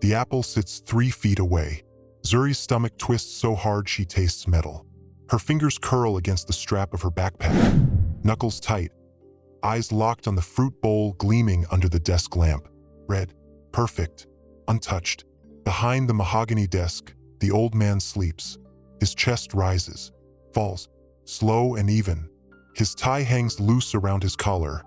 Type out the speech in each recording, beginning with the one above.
The apple sits 3 feet away. Zuri's stomach twists so hard she tastes metal. Her fingers curl against the strap of her backpack. Knuckles tight, eyes locked on the fruit bowl gleaming under the desk lamp. Red, perfect, untouched. Behind the mahogany desk, the old man sleeps. His chest rises, falls, slow and even. His tie hangs loose around his collar,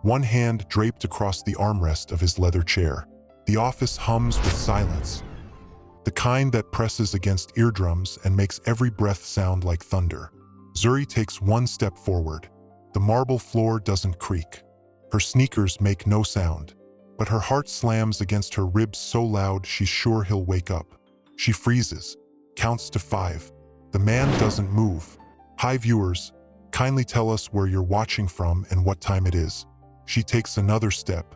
one hand draped across the armrest of his leather chair. The office hums with silence, the kind that presses against eardrums and makes every breath sound like thunder. Zuri takes 1 step forward. The marble floor doesn't creak. Her sneakers make no sound, but her heart slams against her ribs so loud she's sure he'll wake up. She freezes, counts to 5. The man doesn't move. Hi viewers, kindly tell us where you're watching from and what time it is. She takes another step.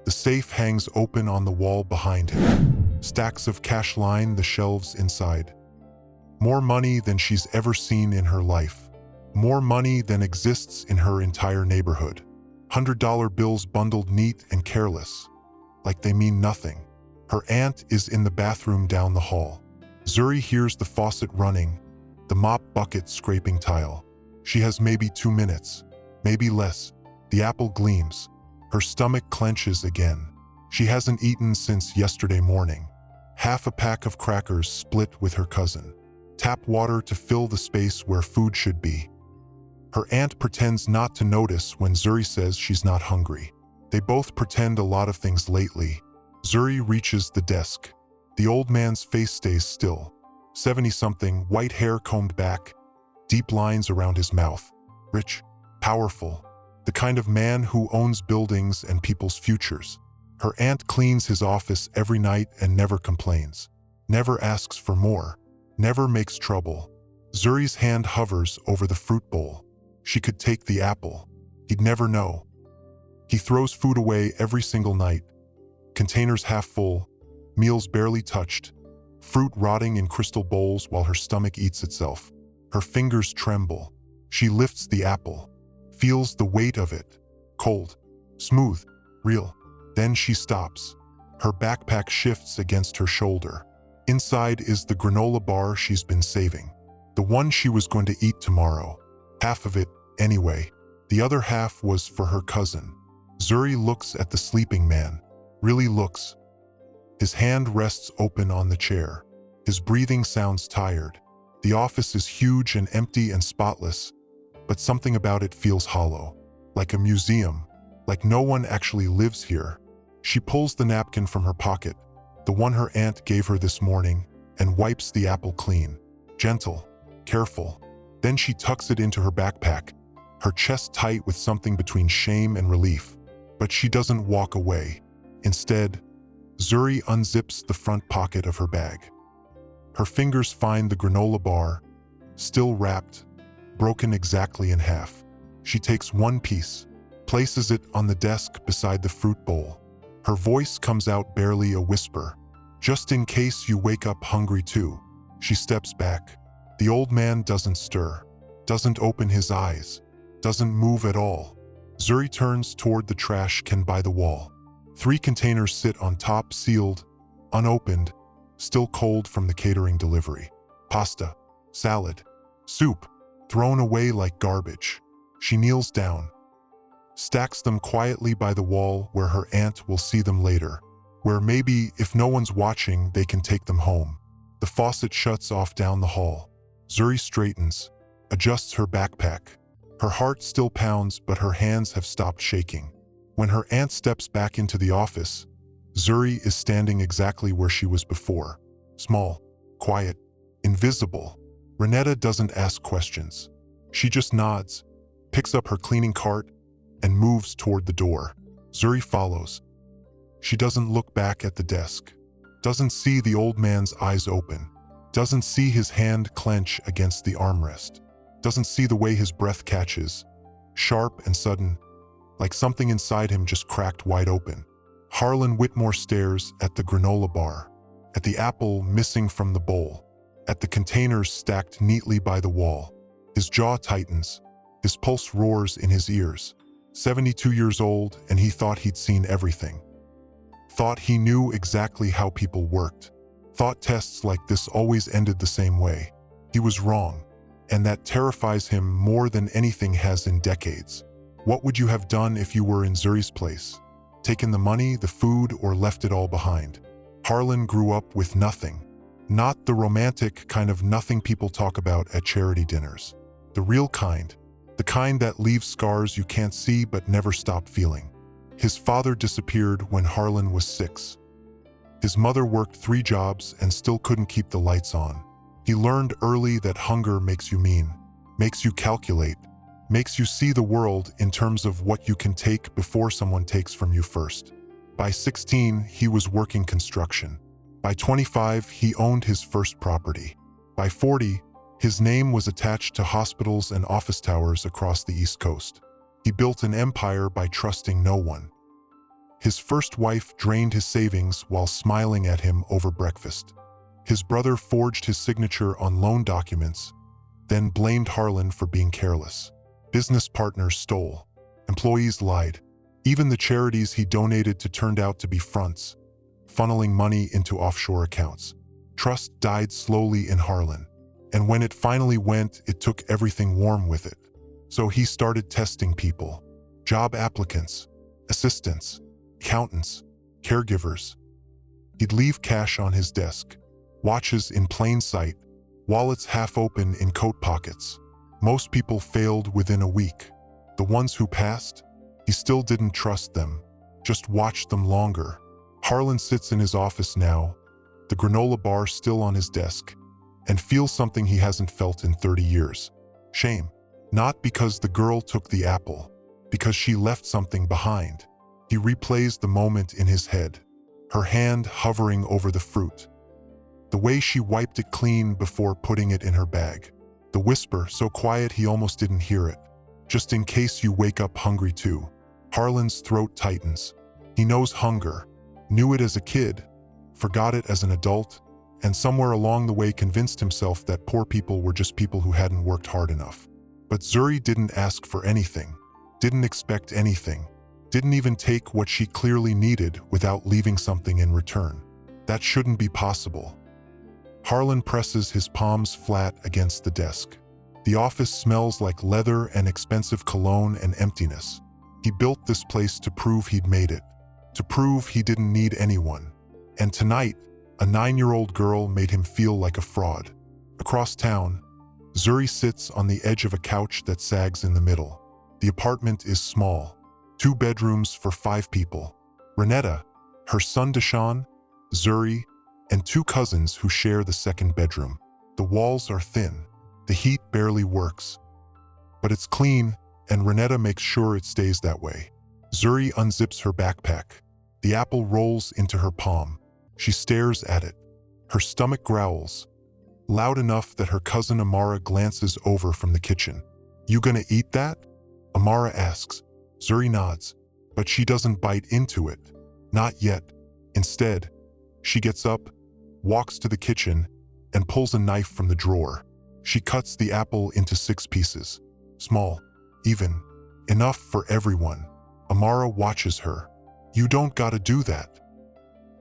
The safe hangs open on the wall behind him. Stacks of cash line the shelves inside. More money than she's ever seen in her life. More money than exists in her entire neighborhood. $100 bills bundled neat and careless, like they mean nothing. Her aunt is in the bathroom down the hall. Zuri hears the faucet running, the mop bucket scraping tile. She has maybe 2 minutes, maybe less. The apple gleams. Her stomach clenches again. She hasn't eaten since yesterday morning. Half a pack of crackers split with her cousin. Tap water to fill the space where food should be. Her aunt pretends not to notice when Zuri says she's not hungry. They both pretend a lot of things lately. Zuri reaches the desk. The old man's face stays still. 70-something, white hair combed back, deep lines around his mouth. Rich, powerful, the kind of man who owns buildings and people's futures. Her aunt cleans his office every night and never complains. Never asks for more. Never makes trouble. Zuri's hand hovers over the fruit bowl. She could take the apple. He'd never know. He throws food away every single night. Containers half full, meals barely touched, fruit rotting in crystal bowls while her stomach eats itself. Her fingers tremble. She lifts the apple, feels the weight of it. Cold, smooth, real. Then she stops. Her backpack shifts against her shoulder. Inside is the granola bar she's been saving. The one she was going to eat tomorrow. Half of it, anyway. The other half was for her cousin. Zuri looks at the sleeping man. Really looks. His hand rests open on the chair. His breathing sounds tired. The office is huge and empty and spotless, but something about it feels hollow. Like a museum. Like no one actually lives here. She pulls the napkin from her pocket, the one her aunt gave her this morning, and wipes the apple clean. Gentle, careful. Then she tucks it into her backpack, her chest tight with something between shame and relief. But she doesn't walk away. Instead, Zuri unzips the front pocket of her bag. Her fingers find the granola bar, still wrapped, broken exactly in half. She takes one piece, places it on the desk beside the fruit bowl. Her voice comes out barely a whisper. Just in case you wake up hungry too. She steps back. The old man doesn't stir, doesn't open his eyes, doesn't move at all. Zuri turns toward the trash can by the wall. 3 containers sit on top, sealed, unopened, still cold from the catering delivery. Pasta, salad, soup, thrown away like garbage. She kneels down, stacks them quietly by the wall where her aunt will see them later, where maybe, if no one's watching, they can take them home. The faucet shuts off down the hall. Zuri straightens, adjusts her backpack. Her heart still pounds, but her hands have stopped shaking. When her aunt steps back into the office, Zuri is standing exactly where she was before. Small, quiet, invisible. Renetta doesn't ask questions. She just nods, picks up her cleaning cart, and moves toward the door. Zuri follows. She doesn't look back at the desk, doesn't see the old man's eyes open, doesn't see his hand clench against the armrest, doesn't see the way his breath catches, sharp and sudden, like something inside him just cracked wide open. Harlan Whitmore stares at the granola bar, at the apple missing from the bowl, at the containers stacked neatly by the wall. His jaw tightens, his pulse roars in his ears. 72 years old, and he thought he'd seen everything. Thought he knew exactly how people worked. Thought tests like this always ended the same way. He was wrong, and that terrifies him more than anything has in decades. What would you have done if you were in Zuri's place? Taken the money, the food, or left it all behind? Harlan grew up with nothing. Not the romantic kind of nothing people talk about at charity dinners. The real kind. The kind that leaves scars you can't see but never stop feeling. His father disappeared when Harlan was 6. His mother worked 3 jobs and still couldn't keep the lights on. He learned early that hunger makes you mean, makes you calculate, makes you see the world in terms of what you can take before someone takes from you first. By 16, he was working construction. By 25, he owned his first property. By 40, his name was attached to hospitals and office towers across the East Coast. He built an empire by trusting no one. His first wife drained his savings while smiling at him over breakfast. His brother forged his signature on loan documents, then blamed Harlan for being careless. Business partners stole. Employees lied. Even the charities he donated to turned out to be fronts, funneling money into offshore accounts. Trust died slowly in Harlan, and when it finally went, it took everything warm with it. So he started testing people. Job applicants, assistants, accountants, caregivers. He'd leave cash on his desk, watches in plain sight, wallets half open in coat pockets. Most people failed within a week. The ones who passed, he still didn't trust them, just watched them longer. Harlan sits in his office now, the granola bar still on his desk, and feels something he hasn't felt in 30 years. Shame. Not because the girl took the apple, because she left something behind. He replays the moment in his head, her hand hovering over the fruit. The way she wiped it clean before putting it in her bag. The whisper, so quiet he almost didn't hear it. Just in case you wake up hungry too. Harlan's throat tightens. He knows hunger, knew it as a kid, forgot it as an adult, and somewhere along the way convinced himself that poor people were just people who hadn't worked hard enough. But Zuri didn't ask for anything, didn't expect anything, didn't even take what she clearly needed without leaving something in return. That shouldn't be possible. Harlan presses his palms flat against the desk. The office smells like leather and expensive cologne and emptiness. He built this place to prove he'd made it, to prove he didn't need anyone. And tonight, a 9-year-old girl made him feel like a fraud. Across town, Zuri sits on the edge of a couch that sags in the middle. The apartment is small, 2 bedrooms for 5 people. Renetta, her son Deshaun, Zuri, and 2 cousins who share the 2nd bedroom. The walls are thin. The heat barely works. But it's clean, and Renetta makes sure it stays that way. Zuri unzips her backpack. The apple rolls into her palm. She stares at it. Her stomach growls, loud enough that her cousin Amara glances over from the kitchen. "You gonna eat that?" Amara asks. Zuri nods, but she doesn't bite into it. Not yet. Instead, she gets up, walks to the kitchen, and pulls a knife from the drawer. She cuts the apple into 6 pieces. Small, even, enough for everyone. Amara watches her. "You don't gotta do that."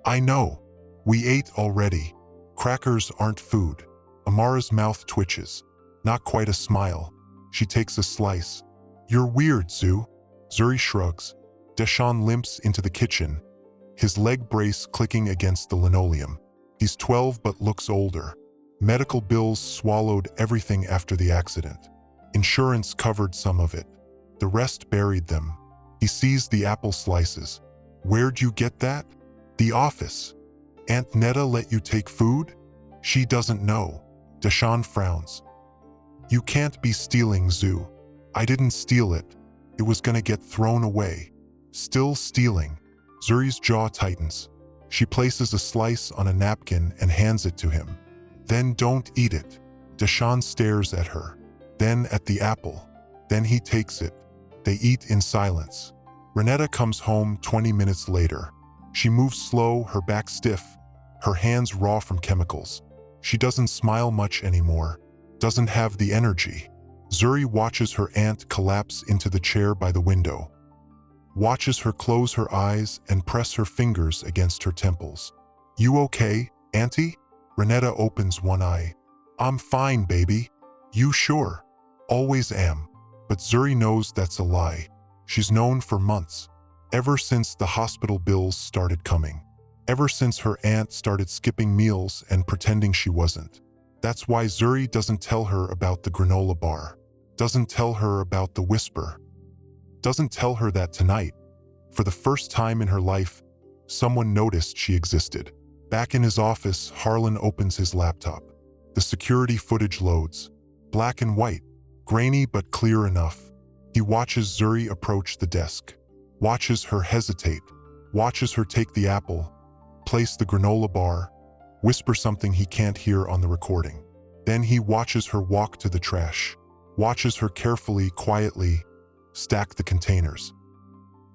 "I know. We ate already. Crackers aren't food." Amara's mouth twitches. Not quite a smile. She takes a slice. "You're weird, Zu." Zuri shrugs. Deshaun limps into the kitchen, his leg brace clicking against the linoleum. He's 12 but looks older. Medical bills swallowed everything after the accident. Insurance covered some of it. The rest buried them. He sees the apple slices. "Where'd you get that?" "The office." "Aunt Netta let you take food?" "She doesn't know." Deshaun frowns. "You can't be stealing, Zu." "I didn't steal it. It was gonna get thrown away." "Still stealing." Zuri's jaw tightens. She places a slice on a napkin and hands it to him. "Then don't eat it." Deshaun stares at her, then at the apple. Then he takes it. They eat in silence. Renetta comes home 20 minutes later. She moves slow, her back stiff, her hands raw from chemicals. She doesn't smile much anymore, doesn't have the energy. Zuri watches her aunt collapse into the chair by the window. watches her close her eyes and press her fingers against her temples. "You okay, Auntie?" Renetta opens one eye. "I'm fine, baby." "You sure?" "Always am." But Zuri knows that's a lie. She's known for months, ever since the hospital bills started coming, ever since her aunt started skipping meals and pretending she wasn't. That's why Zuri doesn't tell her about the granola bar, doesn't tell her about the whisper, doesn't tell her that tonight, for the first time in her life, someone noticed she existed. Back in his office, Harlan opens his laptop. The security footage loads. Black and white, grainy but clear enough. He watches Zuri approach the desk, watches her hesitate, watches her take the apple, place the granola bar, whisper something he can't hear on the recording. Then he watches her walk to the trash, watches her carefully, quietly stack the containers,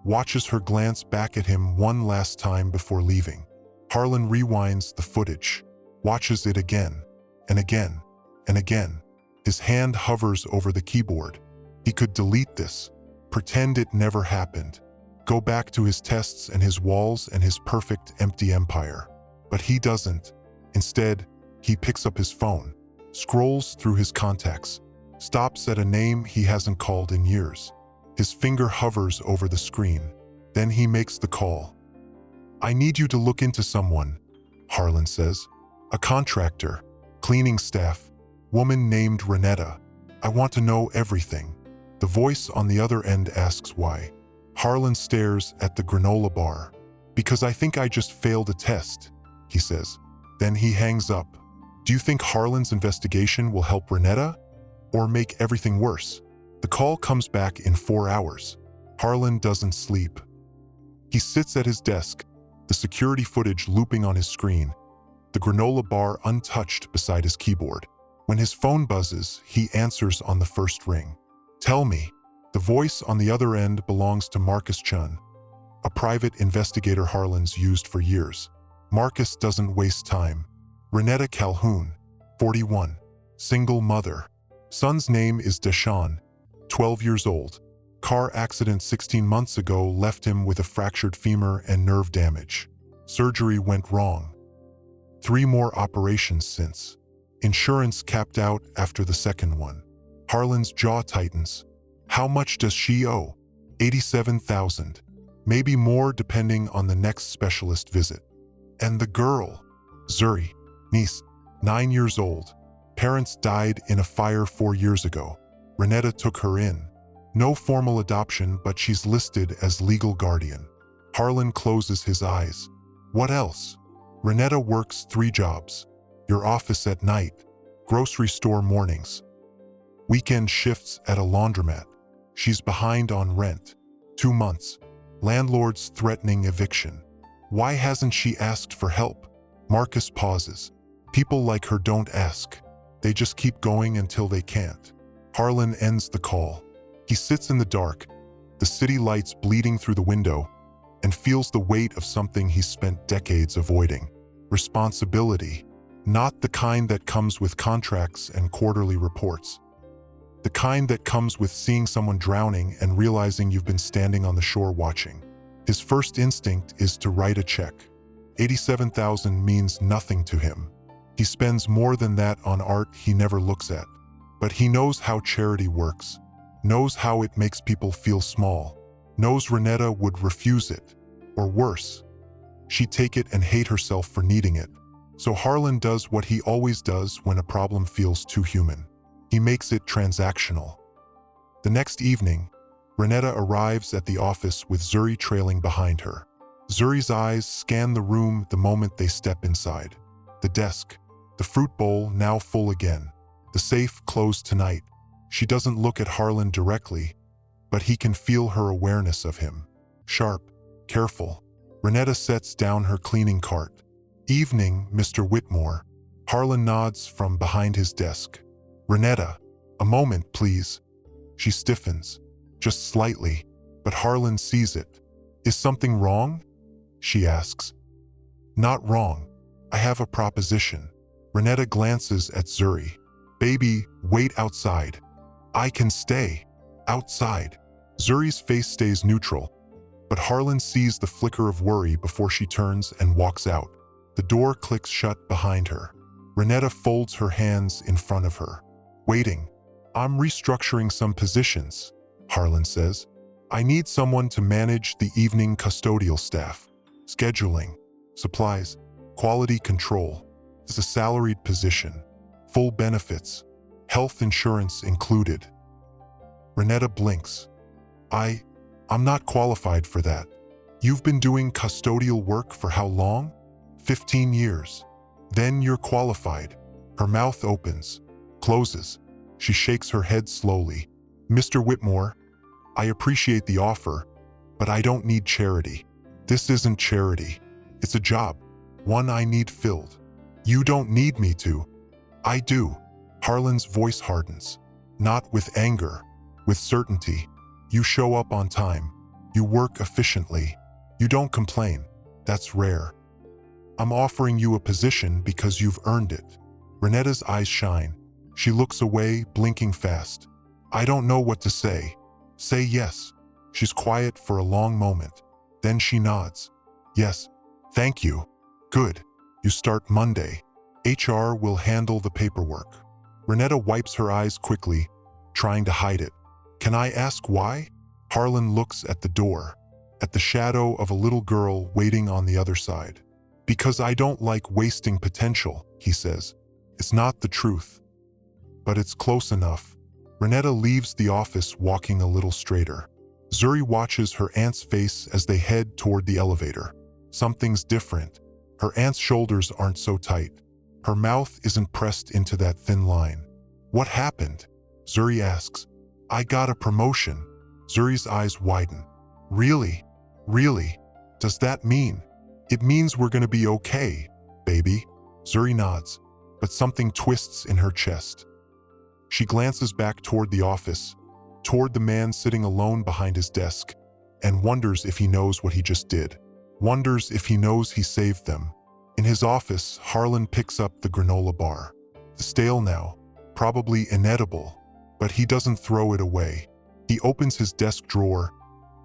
watches her glance back at him one last time before leaving. Harlan rewinds the footage, watches it again, and again, and again. His hand hovers over the keyboard. He could delete this, pretend it never happened, go back to his tests and his walls and his perfect empty empire. But he doesn't. Instead, he picks up his phone, scrolls through his contacts, stops at a name he hasn't called in years. His finger hovers over the screen. Then he makes the call. "I need you to look into someone," Harlan says. "A contractor, cleaning staff, woman named Renetta. I want to know everything." The voice on the other end asks why. Harlan stares at the granola bar. "Because I think I just failed a test," he says. Then he hangs up. Do you think Harlan's investigation will help Renetta or make everything worse? The call comes back in 4 hours. Harlan doesn't sleep. He sits at his desk, the security footage looping on his screen, the granola bar untouched beside his keyboard. When his phone buzzes, he answers on the first ring. "Tell me." The voice on the other end belongs to Marcus Chun, a private investigator Harlan's used for years. Marcus doesn't waste time. Renetta Calhoun, 41, single mother. Son's name is Deshaun, 12 years old. Car accident 16 months ago left him with a fractured femur and nerve damage. Surgery went wrong. 3 more operations since. Insurance capped out after the second one. Harlan's jaw tightens. How much does she owe? $87,000. Maybe more depending on the next specialist visit. And the girl, Zuri, niece, 9 years old. Parents died in a fire 4 years ago. Renetta took her in. No formal adoption, but she's listed as legal guardian. Harlan closes his eyes. What else? Renetta works 3 jobs. Your office at night, grocery store mornings, weekend shifts at a laundromat. She's behind on rent. 2 months. Landlord's threatening eviction. Why hasn't she asked for help? Marcus pauses. People like her don't ask. They just keep going until they can't. Harlan ends the call. He sits in the dark, the city lights bleeding through the window, and feels the weight of something he's spent decades avoiding. Responsibility. Not the kind that comes with contracts and quarterly reports. The kind that comes with seeing someone drowning and realizing you've been standing on the shore watching. His first instinct is to write a check. $87,000 means nothing to him. He spends more than that on art he never looks at. But he knows how charity works, knows how it makes people feel small, knows Renetta would refuse it, or worse, she'd take it and hate herself for needing it. So Harlan does what he always does when a problem feels too human. He makes it transactional. The next evening, Renetta arrives at the office with Zuri trailing behind her. Zuri's eyes scan the room the moment they step inside. The desk, the fruit bowl now full again, the safe closed tonight. She doesn't look at Harlan directly, but he can feel her awareness of him. Sharp, careful. Renetta sets down her cleaning cart. Evening, Mr. Whitmore. Harlan nods from behind his desk. Renetta, a moment, please. She stiffens, just slightly, but Harlan sees it. Is something wrong? She asks. Not wrong. I have a proposition. Renetta glances at Zuri. Baby, wait outside. I can stay. Outside. Zuri's face stays neutral. But Harlan sees the flicker of worry before she turns and walks out. The door clicks shut behind her. Renetta folds her hands in front of her. Waiting. I'm restructuring some positions, Harlan says. I need someone to manage the evening custodial staff, scheduling, supplies, quality control. It's a salaried position, full benefits, health insurance included. Renetta blinks. I'm not qualified for that. You've been doing custodial work for how long? 15 years. Then you're qualified. Her mouth opens, closes. She shakes her head slowly. Mr. Whitmore, I appreciate the offer, but I don't need charity. This isn't charity. It's a job, one I need filled. You don't need me to. I do. Harlan's voice hardens. Not with anger, with certainty. You show up on time. You work efficiently. You don't complain. That's rare. I'm offering you a position because you've earned it. Renetta's eyes shine. She looks away, blinking fast. I don't know what to say. Say yes. She's quiet for a long moment. Then she nods. Yes. Thank you. Good. You start Monday. HR will handle the paperwork. Renetta wipes her eyes quickly, trying to hide it. Can I ask why? Harlan looks at the door, at the shadow of a little girl waiting on the other side. Because I don't like wasting potential, he says. It's not the truth. But it's close enough. Renetta leaves the office walking a little straighter. Zuri watches her aunt's face as they head toward the elevator. Something's different. Her aunt's shoulders aren't so tight. Her mouth isn't pressed into that thin line. What happened? Zuri asks. I got a promotion. Zuri's eyes widen. Really? Really? Does that mean? It means we're gonna be okay, baby. Zuri nods, but something twists in her chest. She glances back toward the office, toward the man sitting alone behind his desk, and wonders if he knows what he just did. Wonders if he knows he saved them. In his office, Harlan picks up the granola bar. It's stale now, probably inedible, but he doesn't throw it away. He opens his desk drawer,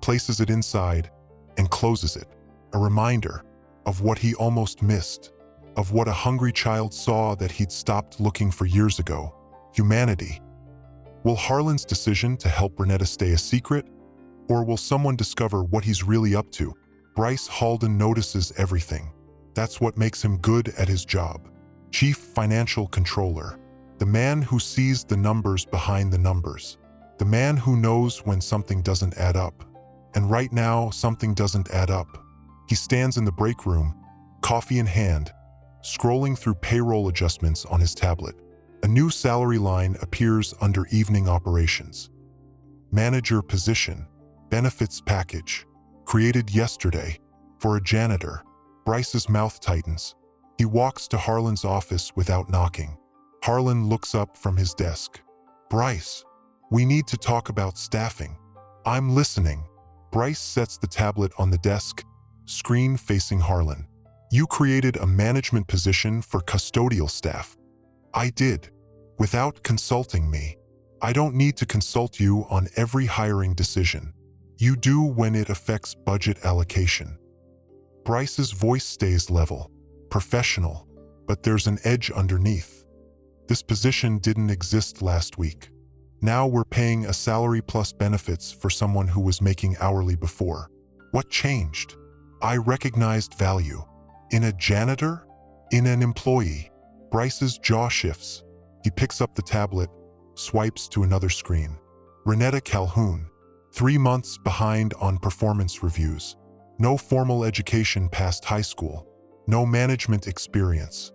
places it inside, and closes it. A reminder of what he almost missed, of what a hungry child saw that he'd stopped looking for years ago. Humanity. Will Harlan's decision to help Renetta stay a secret? Or will someone discover what he's really up to? Bryce Halden notices everything. That's what makes him good at his job. Chief Financial Controller. The man who sees the numbers behind the numbers. The man who knows when something doesn't add up. And right now, something doesn't add up. He stands in the break room, coffee in hand, scrolling through payroll adjustments on his tablet. A new salary line appears under evening operations. Manager position, benefits package, created yesterday, for a janitor. Bryce's mouth tightens. He walks to Harlan's office without knocking. Harlan looks up from his desk. Bryce, we need to talk about staffing. I'm listening. Bryce sets the tablet on the desk, screen facing Harlan. You created a management position for custodial staff. I did, without consulting me. I don't need to consult you on every hiring decision. You do when it affects budget allocation. Bryce's voice stays level, professional, but there's an edge underneath. This position didn't exist last week. Now we're paying a salary plus benefits for someone who was making hourly before. What changed? I recognized value. In a janitor? In an employee? Bryce's jaw shifts. He picks up the tablet, swipes to another screen. Renetta Calhoun, 3 months behind on performance reviews. No formal education past high school. No management experience.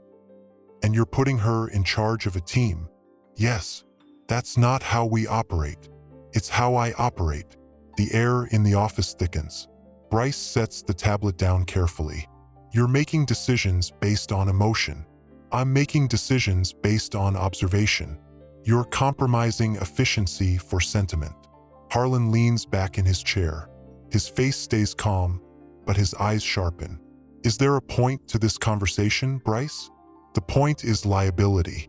And you're putting her in charge of a team. Yes, that's not how we operate. It's how I operate. The air in the office thickens. Bryce sets the tablet down carefully. You're making decisions based on emotion. I'm making decisions based on observation. You're compromising efficiency for sentiment. Harlan leans back in his chair. His face stays calm, but his eyes sharpen. Is there a point to this conversation, Bryce? The point is liability.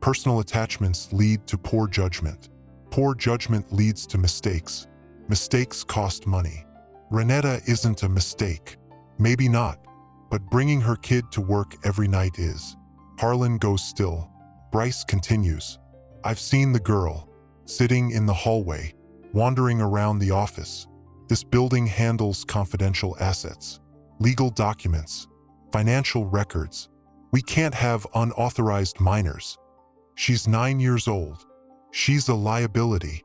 Personal attachments lead to poor judgment. Poor judgment leads to mistakes. Mistakes cost money. Renetta isn't a mistake. Maybe not, but bringing her kid to work every night is. Harlan goes still. Bryce continues. I've seen the girl, sitting in the hallway, wandering around the office. This building handles confidential assets, legal documents, financial records. We can't have unauthorized minors. She's 9 years old. She's a liability.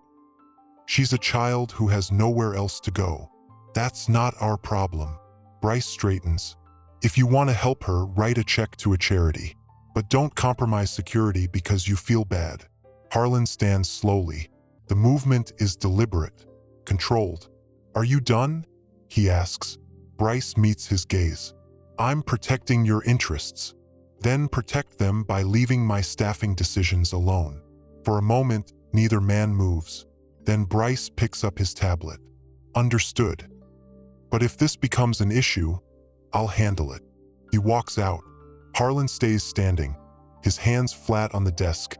She's a child who has nowhere else to go. That's not our problem. Bryce straightens. If you want to help her, write a check to a charity. But don't compromise security because you feel bad. Harlan stands slowly. The movement is deliberate, controlled. Are you done? He asks. Bryce meets his gaze. I'm protecting your interests. Then protect them by leaving my staffing decisions alone. For a moment, neither man moves. Then Bryce picks up his tablet. Understood. But if this becomes an issue, I'll handle it. He walks out. Harlan stays standing, his hands flat on the desk,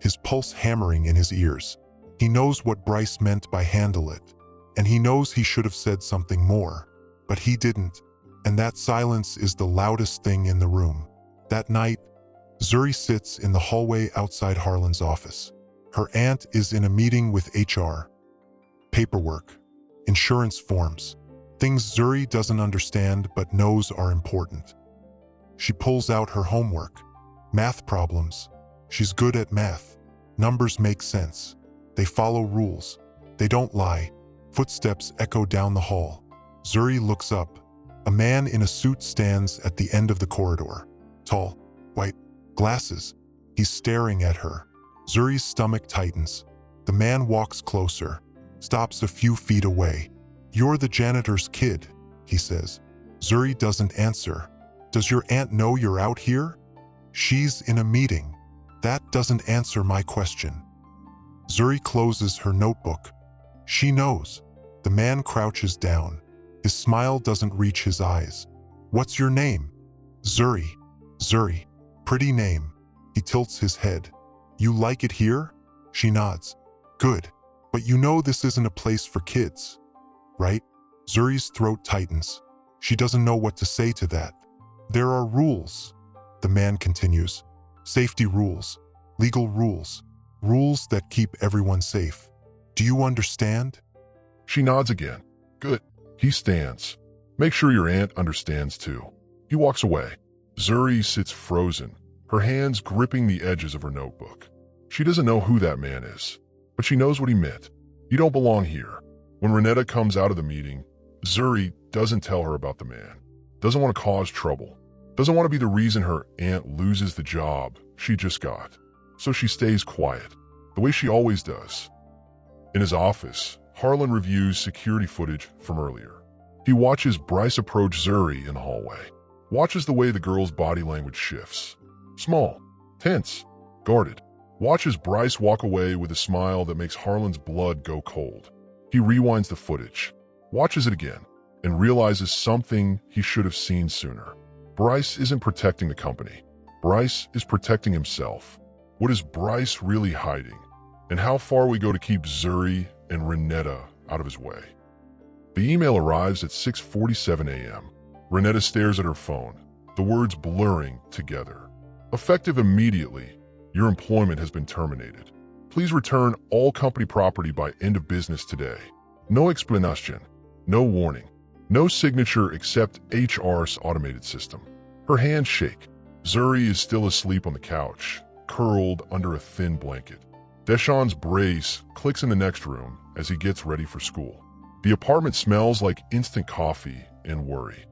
his pulse hammering in his ears. He knows what Bryce meant by handle it, and he knows he should have said something more, but he didn't, and that silence is the loudest thing in the room. That night, Zuri sits in the hallway outside Harlan's office. Her aunt is in a meeting with HR. Paperwork, insurance forms, things Zuri doesn't understand but knows are important. She pulls out her homework. Math problems. She's good at math. Numbers make sense. They follow rules. They don't lie. Footsteps echo down the hall. Zuri looks up. A man in a suit stands at the end of the corridor. Tall, white, glasses. He's staring at her. Zuri's stomach tightens. The man walks closer, stops a few feet away. You're the janitor's kid, he says. Zuri doesn't answer. Does your aunt know you're out here? She's in a meeting. That doesn't answer my question. Zuri closes her notebook. She knows. The man crouches down. His smile doesn't reach his eyes. What's your name? Zuri. Zuri. Pretty name. He tilts his head. You like it here? She nods. Good. But you know this isn't a place for kids, right? Zuri's throat tightens. She doesn't know what to say to that. There are rules, the man continues. Safety rules, legal rules, rules that keep everyone safe. Do you understand? She nods again. Good. He stands. Make sure your aunt understands too. He walks away. Zuri sits frozen, her hands gripping the edges of her notebook. She doesn't know who that man is, but she knows what he meant. You don't belong here. When Renetta comes out of the meeting, Zuri doesn't tell her about the man, doesn't want to cause trouble, doesn't want to be the reason her aunt loses the job she just got. So she stays quiet, the way she always does. In his office, Harlan reviews security footage from earlier. He watches Bryce approach Zuri in the hallway, watches the way the girl's body language shifts. Small, tense, guarded. Watches Bryce walk away with a smile that makes Harlan's blood go cold. He rewinds the footage, watches it again, and realizes something he should have seen sooner. Bryce isn't protecting the company. Bryce is protecting himself. What is Bryce really hiding? And how far we go to keep Zuri and Renetta out of his way? The email arrives at 6:47 a.m. Renetta stares at her phone, the words blurring together. Effective immediately, your employment has been terminated. Please return all company property by end of business today. No explanation, no warning, no signature except HR's automated system. Her hands shake. Zuri is still asleep on the couch, curled under a thin blanket. Deshawn's brace clicks in the next room as he gets ready for school. The apartment smells like instant coffee and worry.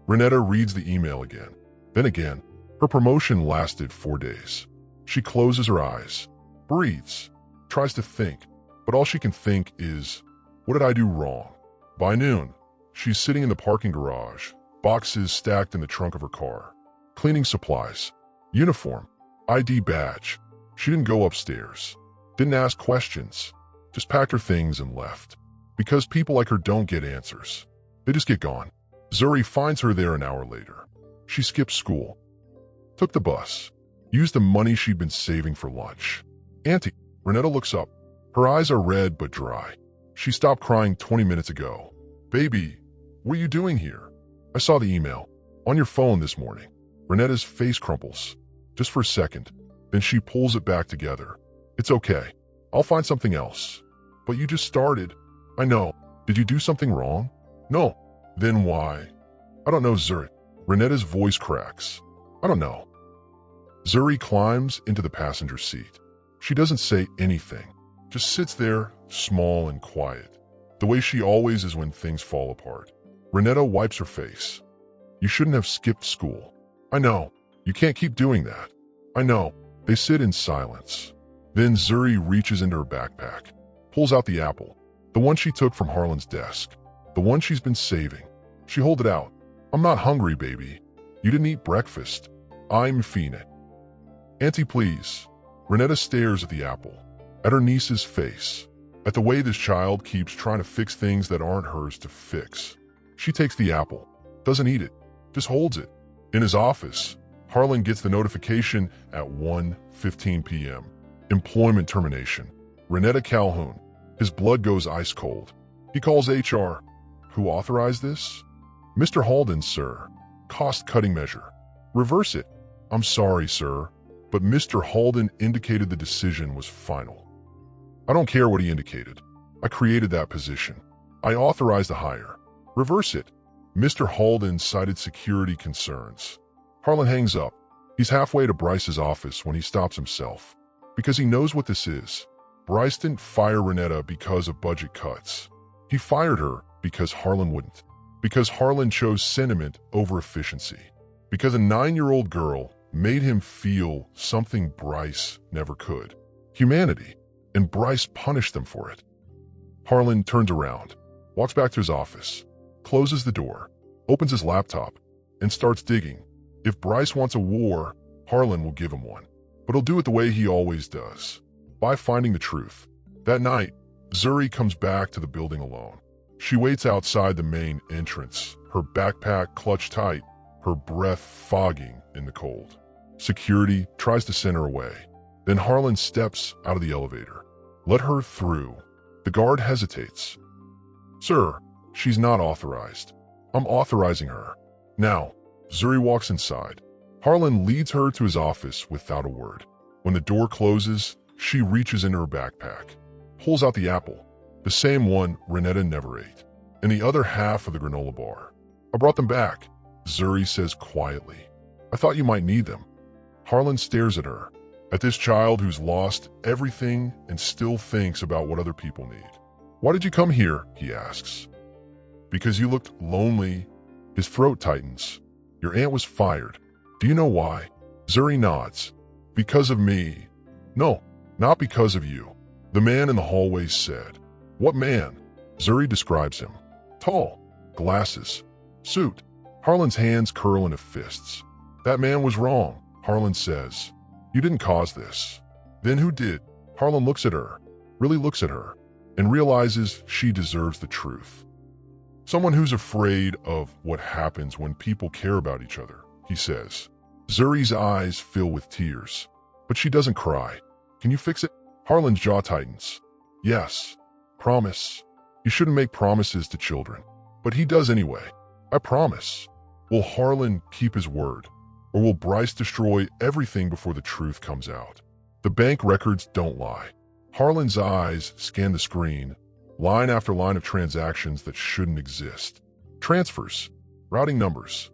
Renetta reads the email again, then again. Her promotion lasted 4 days. She closes her eyes, breathes, tries to think, but all she can think is, what did I do wrong? By noon, she's sitting in the parking garage, boxes stacked in the trunk of her car. Cleaning supplies, uniform, ID badge. She didn't go upstairs, didn't ask questions, just packed her things and left. Because people like her don't get answers. They just get gone. Zuri finds her there an hour later. She skipped school, took the bus, used the money she'd been saving for lunch. Auntie, Renetta looks up. Her eyes are red but dry. She stopped crying 20 minutes ago. Baby, what are you doing here? I saw the email. On your phone this morning. Renetta's face crumples. Just for a second. Then she pulls it back together. It's okay. I'll find something else. But you just started. I know. Did you do something wrong? No. Then why? I don't know, Zuri. Renetta's voice cracks. I don't know. Zuri climbs into the passenger seat. She doesn't say anything. Just sits there, small and quiet. The way she always is when things fall apart. Renetta wipes her face. You shouldn't have skipped school. I know. You can't keep doing that. I know. They sit in silence. Then Zuri reaches into her backpack, pulls out the apple, the one she took from Harlan's desk, the one she's been saving. She holds it out. I'm not hungry, baby. You didn't eat breakfast. I'm Fina. Auntie, please. Renetta stares at the apple, at her niece's face, at the way this child keeps trying to fix things that aren't hers to fix. She takes the apple, doesn't eat it, just holds it. In his office, Harlan gets the notification at 1:15 p.m. Employment termination. Renetta Calhoun. His blood goes ice cold. He calls HR. Who authorized this? Mr. Halden, sir. Cost-cutting measure. Reverse it. I'm sorry, sir, but Mr. Halden indicated the decision was final. I don't care what he indicated. I created that position. I authorized the hire. Reverse it. Mr. Halden cited security concerns. Harlan hangs up. He's halfway to Bryce's office when he stops himself. Because he knows what this is. Bryce didn't fire Renetta because of budget cuts. He fired her because Harlan wouldn't. Because Harlan chose sentiment over efficiency. Because a 9-year-old girl made him feel something Bryce never could. Humanity. And Bryce punished them for it. Harlan turns around, walks back to his office, closes the door, opens his laptop, and starts digging. If Bryce wants a war, Harlan will give him one. But he'll do it the way he always does, by finding the truth. That night, Zuri comes back to the building alone. She waits outside the main entrance, her backpack clutched tight, her breath fogging in the cold. Security tries to send her away. Then Harlan steps out of the elevator. Let her through. The guard hesitates. Sir, she's not authorized. I'm authorizing her. Now, Zuri walks inside. Harlan leads her to his office without a word. When the door closes, she reaches into her backpack, pulls out the apple, the same one Renetta never ate, and the other half of the granola bar. I brought them back, Zuri says quietly. I thought you might need them. Harlan stares at her, at this child who's lost everything and still thinks about what other people need. Why did you come here? He asks. Because you looked lonely. His throat tightens. Your aunt was fired. Do you know why? Zuri nods. Because of me. No, not because of you. The man in the hallway said. What man? Zuri describes him. Tall, glasses, suit. Harlan's hands curl into fists. That man was wrong, Harlan says. You didn't cause this. Then who did? Harlan looks at her, really looks at her, and realizes she deserves the truth. Someone who's afraid of what happens when people care about each other, he says. Zuri's eyes fill with tears, but she doesn't cry. Can you fix it? Harlan's jaw tightens. Yes. Promise. You shouldn't make promises to children, but he does anyway. I promise. Will Harlan keep his word, or will Bryce destroy everything before the truth comes out? The bank records don't lie. Harlan's eyes scan the screen, line after line of transactions that shouldn't exist. Transfers, routing numbers,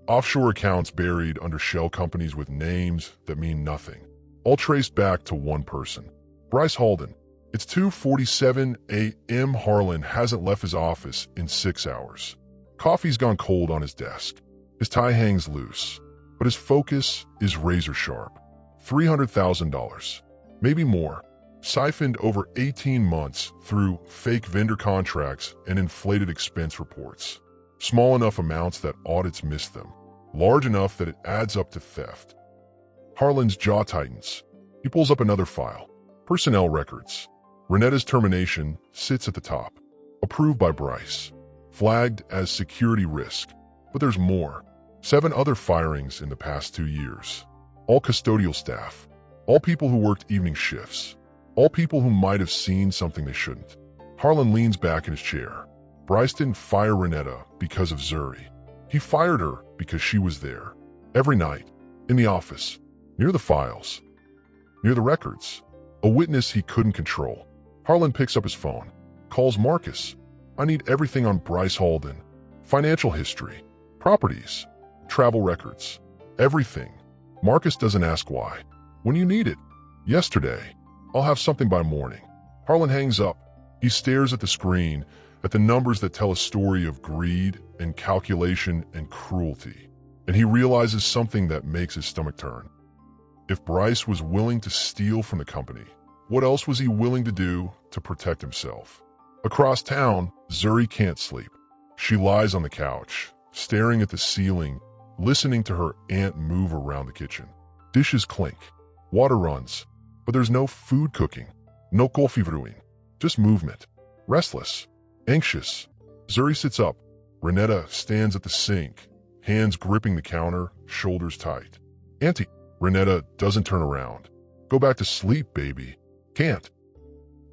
offshore accounts buried under shell companies with names that mean nothing, all traced back to one person, Bryce Halden. It's 2:47 a.m. Harlan hasn't left his office in 6 hours. Coffee's gone cold on his desk. His tie hangs loose, but his focus is razor sharp. $300,000, maybe more, siphoned over 18 months through fake vendor contracts and inflated expense reports. Small enough amounts that audits miss them, large enough that it adds up to theft. Harlan's jaw tightens. He pulls up another file. Personnel records. Renetta's termination sits at the top, approved by Bryce, flagged as security risk. But there's more. 7 other firings in the past 2 years. All custodial staff. All people who worked evening shifts. All people who might have seen something they shouldn't. Harlan leans back in his chair. Bryce didn't fire Renetta because of Zuri. He fired her because she was there. Every night, in the office, near the files, near the records. A witness he couldn't control. Harlan picks up his phone, calls Marcus. I need everything on Bryce Halden. Financial history, properties, travel records, everything. Marcus doesn't ask why. When you need it. Yesterday. I'll have something by morning. Harlan hangs up. He stares at the screen, at the numbers that tell a story of greed and calculation and cruelty. And he realizes something that makes his stomach turn. If Bryce was willing to steal from the company, what else was he willing to do to protect himself? Across town, Zuri can't sleep. She lies on the couch, staring at the ceiling, listening to her aunt move around the kitchen. Dishes clink, water runs, but there's no food cooking, no coffee brewing, just movement. Restless, anxious. Zuri sits up. Renetta stands at the sink, hands gripping the counter, shoulders tight. Auntie. Renetta doesn't turn around. Go back to sleep, baby. Can't.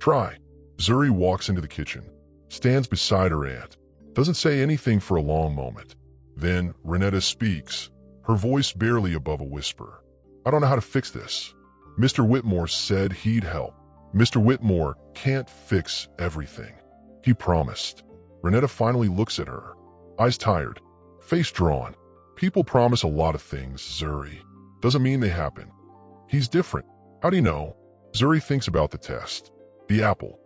Try. Zuri walks into the kitchen, stands beside her aunt, doesn't say anything for a long moment. Then Renetta speaks, her voice barely above a whisper. I don't know how to fix this. Mr. Whitmore said he'd help. Mr. Whitmore can't fix everything. He promised. Renetta finally looks at her, eyes tired, face drawn. People promise a lot of things, Zuri. Doesn't mean they happen. He's different. How do you know? Zuri thinks about the test. The apple.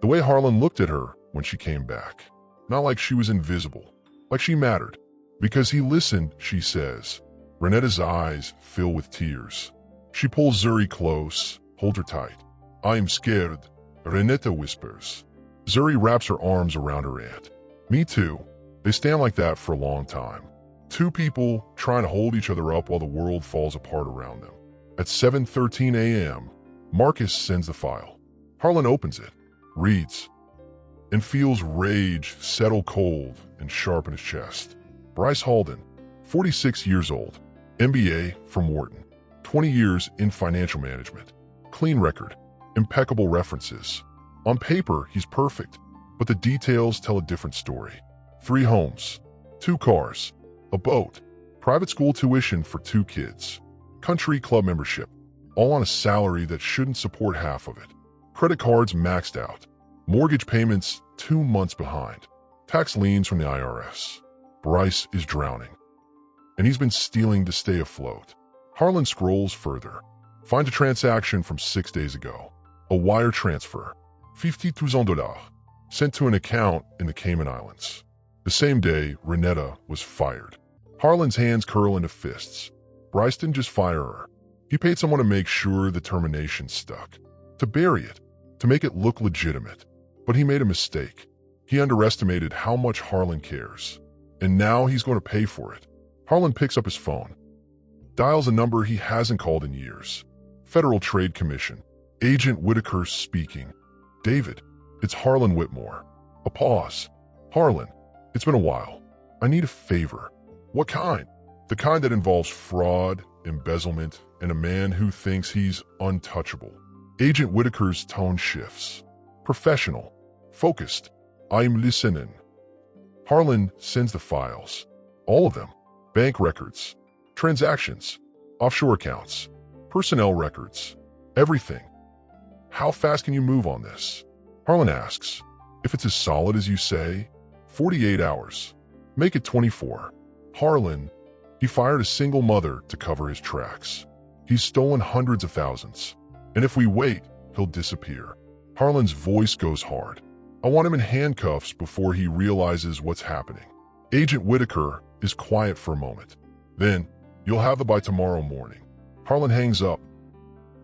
The way Harlan looked at her when she came back. Not like she was invisible. Like she mattered. Because he listened, she says. Renetta's eyes fill with tears. She pulls Zuri close, holds her tight. I am scared, Renetta whispers. Zuri wraps her arms around her aunt. Me too. They stand like that for a long time. Two people trying to hold each other up while the world falls apart around them. At 7:13 a.m., Marcus sends the file. Harlan opens it, reads, and feels rage settle cold and sharp in his chest. Bryce Halden, 46 years old, MBA from Wharton, 20 years in financial management, clean record, impeccable references. On paper, he's perfect, but the details tell a different story. 3 homes, 2 cars, a boat, private school tuition for 2 kids, country club membership, all on a salary that shouldn't support half of it. Credit cards maxed out, mortgage payments 2 months behind, tax liens from the IRS. Bryce is drowning, and he's been stealing to stay afloat. Harlan scrolls further, finds a transaction from 6 days ago, a wire transfer, $50,000, sent to an account in the Cayman Islands. The same day, Renetta was fired. Harlan's hands curl into fists. Bryce didn't just fire her. He paid someone to make sure the termination stuck, to bury it, to make it look legitimate. But he made a mistake. He underestimated how much Harlan cares. And now he's going to pay for it. Harlan picks up his phone, dials a number he hasn't called in years. Federal Trade Commission. Agent Whitaker speaking. David, it's Harlan Whitmore. A pause. Harlan, it's been a while. I need a favor. What kind? The kind that involves fraud, embezzlement, and a man who thinks he's untouchable. Agent Whitaker's tone shifts. Professional. Focused. I'm listening. Harlan sends the files. All of them. Bank records. Transactions. Offshore accounts. Personnel records. Everything. How fast can you move on this? Harlan asks. If it's as solid as you say, 48 hours. Make it 24. Harlan, he fired a single mother to cover his tracks. He's stolen hundreds of thousands. And if we wait, he'll disappear. Harlan's voice goes hard. I want him in handcuffs before he realizes what's happening. Agent Whitaker is quiet for a moment. Then, you'll have it by tomorrow morning. Harlan hangs up.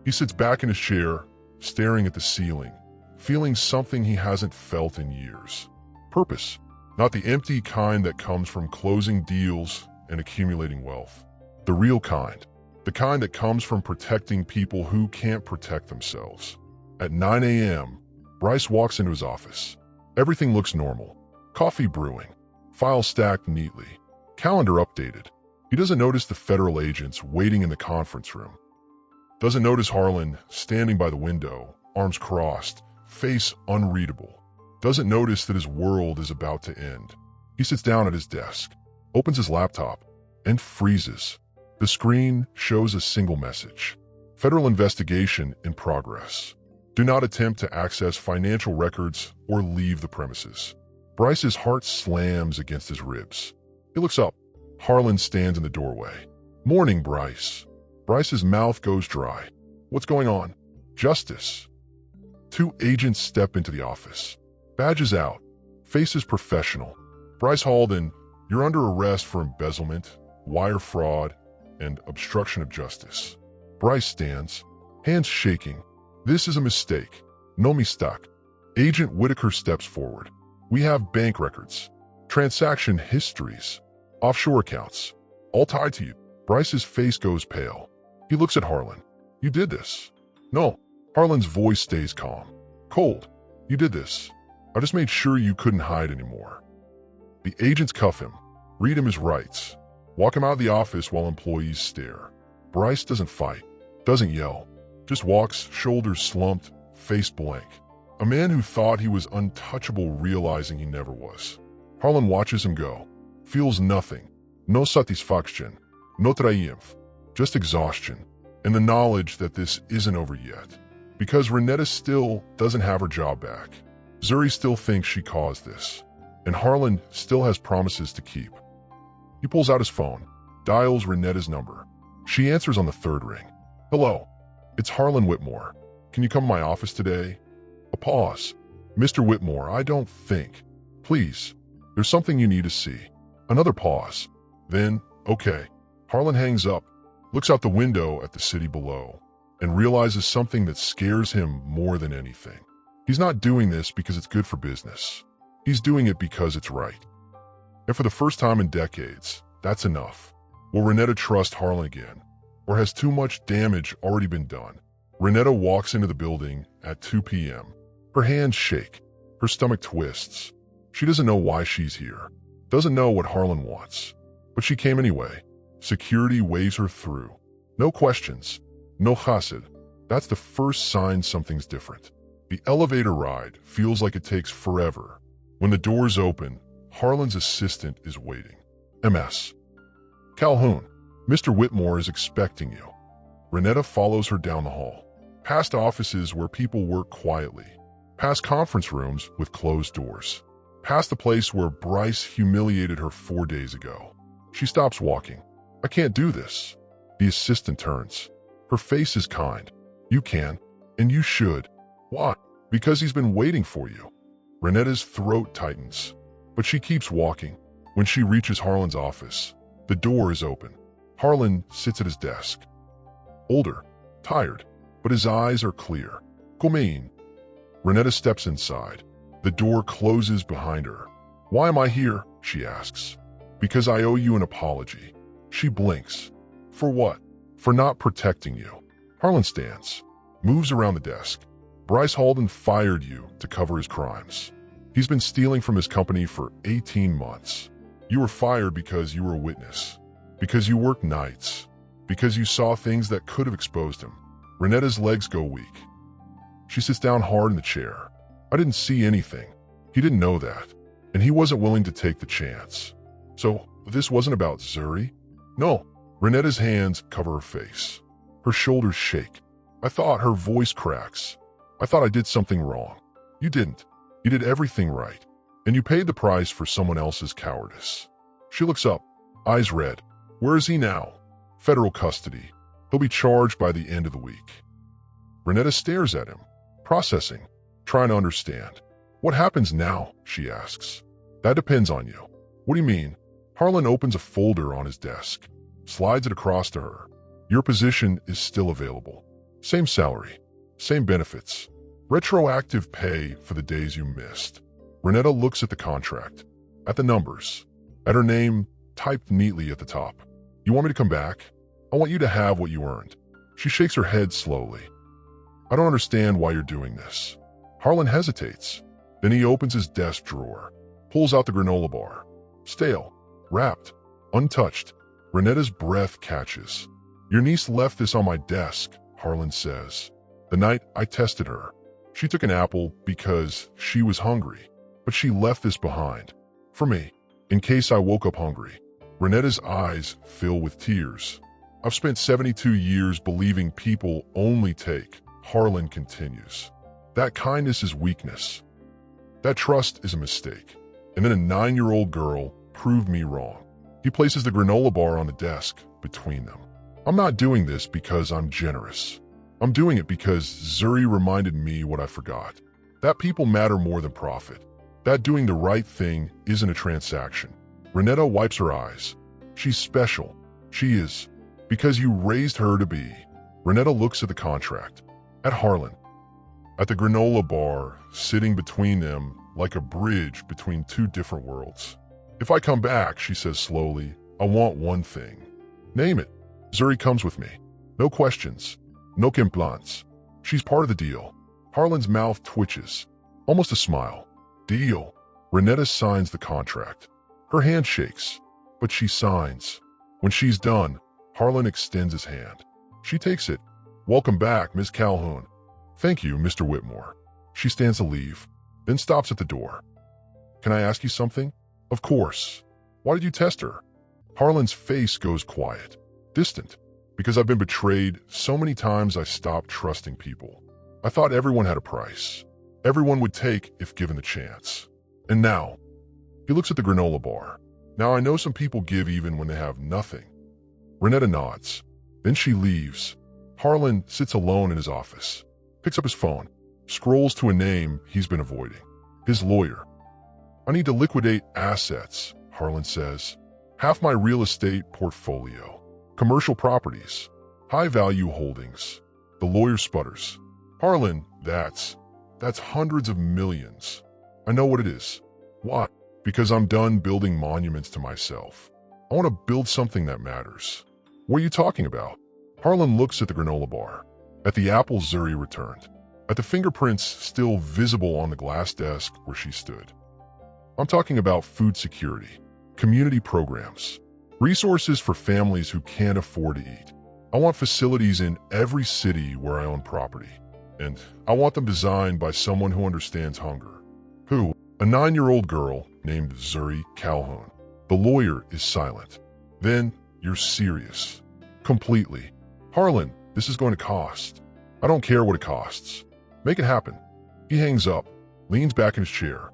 He sits back in his chair, staring at the ceiling, feeling something he hasn't felt in years. Purpose. Not the empty kind that comes from closing deals and accumulating wealth. The real kind. The kind that comes from protecting people who can't protect themselves. At 9 a.m., Bryce walks into his office. Everything looks normal. Coffee brewing. Files stacked neatly. Calendar updated. He doesn't notice the federal agents waiting in the conference room. Doesn't notice Harlan standing by the window, arms crossed, face unreadable. doesn't notice that his world is about to end. He sits down at his desk, opens his laptop, and freezes. The screen shows a single message. Federal investigation in progress. Do not attempt to access financial records or leave the premises. Bryce's heart slams against his ribs. He looks up. Harlan stands in the doorway. Morning, Bryce. Bryce's mouth goes dry. What's going on? Justice. Two agents step into the office. Badges out. Faces professional. Bryce Halden, you're under arrest for embezzlement, wire fraud, and obstruction of justice. Bryce stands, hands shaking. This is a mistake. No mistake. Agent Whitaker steps forward. We have bank records, transaction histories, offshore accounts, all tied to you. Bryce's face goes pale. He looks at Harlan. You did this. No. Harlan's voice stays calm. Cold. You did this. I just made sure you couldn't hide anymore. The agents cuff him, read him his rights, walk him out of the office while employees stare. Bryce doesn't fight, doesn't yell, just walks, shoulders slumped, face blank. A man who thought he was untouchable realizing he never was. Harlan watches him go, feels nothing, no satisfaction, no triumph, just exhaustion, and the knowledge that this isn't over yet. Because Renetta still doesn't have her job back. Zuri still thinks she caused this, and Harlan still has promises to keep. He pulls out his phone, dials Renetta's number. She answers on the third ring. Hello, it's Harlan Whitmore. Can you come to my office today? A pause. Mr. Whitmore, I don't think. Please, there's something you need to see. Another pause. Then, okay. Harlan hangs up, looks out the window at the city below, and realizes something that scares him more than anything. He's not doing this because it's good for business. He's doing it because it's right. And for the first time in decades, that's enough. Will Renetta trust Harlan again? Or has too much damage already been done? Renetta walks into the building at 2 p.m. Her hands shake. Her stomach twists. She doesn't know why she's here. Doesn't know what Harlan wants. But she came anyway. Security waves her through. No questions. No chassid. That's the first sign something's different. The elevator ride feels like it takes forever. When the doors open, Harlan's assistant is waiting. MS. Calhoun, Mr. Whitmore is expecting you. Renetta follows her down the hall, past offices where people work quietly, past conference rooms with closed doors, past the place where Bryce humiliated her 4 days ago. She stops walking. I can't do this. The assistant turns. Her face is kind. You can, and you should. Why? Because he's been waiting for you. Renetta's throat tightens, but she keeps walking. When she reaches Harlan's office, the door is open. Harlan sits at his desk. Older, tired, but his eyes are clear. Come. Renetta steps inside. The door closes behind her. Why am I here? She asks. Because I owe you an apology. She blinks. For what? For not protecting you. Harlan stands, moves around the desk. Bryce Halden fired you to cover his crimes. He's been stealing from his company for 18 months. You were fired because you were a witness, because you worked nights, because you saw things that could have exposed him. Renetta's legs go weak. She sits down hard in the chair. I didn't see anything. He didn't know that, and he wasn't willing to take the chance. So this wasn't about Zuri? No. Renetta's hands cover her face. Her shoulders shake. I thought. Her voice cracks. I thought I did something wrong. You didn't. You did everything right, and you paid the price for someone else's cowardice. She looks up, eyes red. Where is he now? Federal custody. He'll be charged by the end of the week. Renetta stares at him, processing, trying to understand. What happens now? She asks. That depends on you. What do you mean? Harlan opens a folder on his desk, slides it across to her. Your position is still available. Same salary, same benefits, retroactive pay for the days you missed. Renetta looks at the contract, at the numbers, at her name typed neatly at the top. You want me to come back? I want you to have what you earned. She shakes her head slowly. I don't understand why you're doing this. Harlan hesitates. Then he opens his desk drawer, pulls out the granola bar. Stale, wrapped, untouched. Renetta's breath catches. Your niece left this on my desk, Harlan says. The night I tested her. She took an apple because she was hungry. But she left this behind. For me, in case I woke up hungry. Renetta's eyes fill with tears. I've spent 72 years believing people only take. Harlan continues. That kindness is weakness. That trust is a mistake. And then a 9-year-old girl proved me wrong. He places the granola bar on the desk between them. I'm not doing this because I'm generous. I'm doing it because Zuri reminded me what I forgot. That people matter more than profit. That doing the right thing isn't a transaction. Renetta wipes her eyes. She's special. She is. Because you raised her to be. Renetta looks at the contract. At Harlan. At the granola bar, sitting between them like a bridge between two different worlds. If I come back, she says slowly, I want one thing. Name it. Zuri comes with me. No questions. No implants. She's part of the deal. Harlan's mouth twitches. Almost a smile. Deal. Renetta signs the contract. Her hand shakes, but she signs. When she's done, Harlan extends his hand. She takes it. Welcome back, Miss Calhoun. Thank you, Mr. Whitmore. She stands to leave, then stops at the door. Can I ask you something? Of course. Why did you test her? Harlan's face goes quiet, distant, because I've been betrayed so many times I stopped trusting people. I thought everyone had a price. Everyone would take if given the chance. And now, he looks at the granola bar. Now I know some people give even when they have nothing. Renetta nods. Then she leaves. Harlan sits alone in his office, picks up his phone, scrolls to a name he's been avoiding. His lawyer. I need to liquidate assets, Harlan says. Half my real estate portfolio. Commercial properties. High-value holdings. The lawyer sputters. Harlan, that's hundreds of millions. I know what it is. Why? Because I'm done building monuments to myself. I want to build something that matters. What are you talking about? Harlan looks at the granola bar, at the apple Zuri returned, at the fingerprints still visible on the glass desk where she stood. I'm talking about food security, community programs, resources for families who can't afford to eat. I want facilities in every city where I own property, and I want them designed by someone who understands hunger. Who? A 9-year-old girl named Zuri Calhoun. The lawyer is silent. Then, you're serious. Completely. Harlan, this is going to cost. I don't care what it costs. Make it happen. He hangs up, leans back in his chair,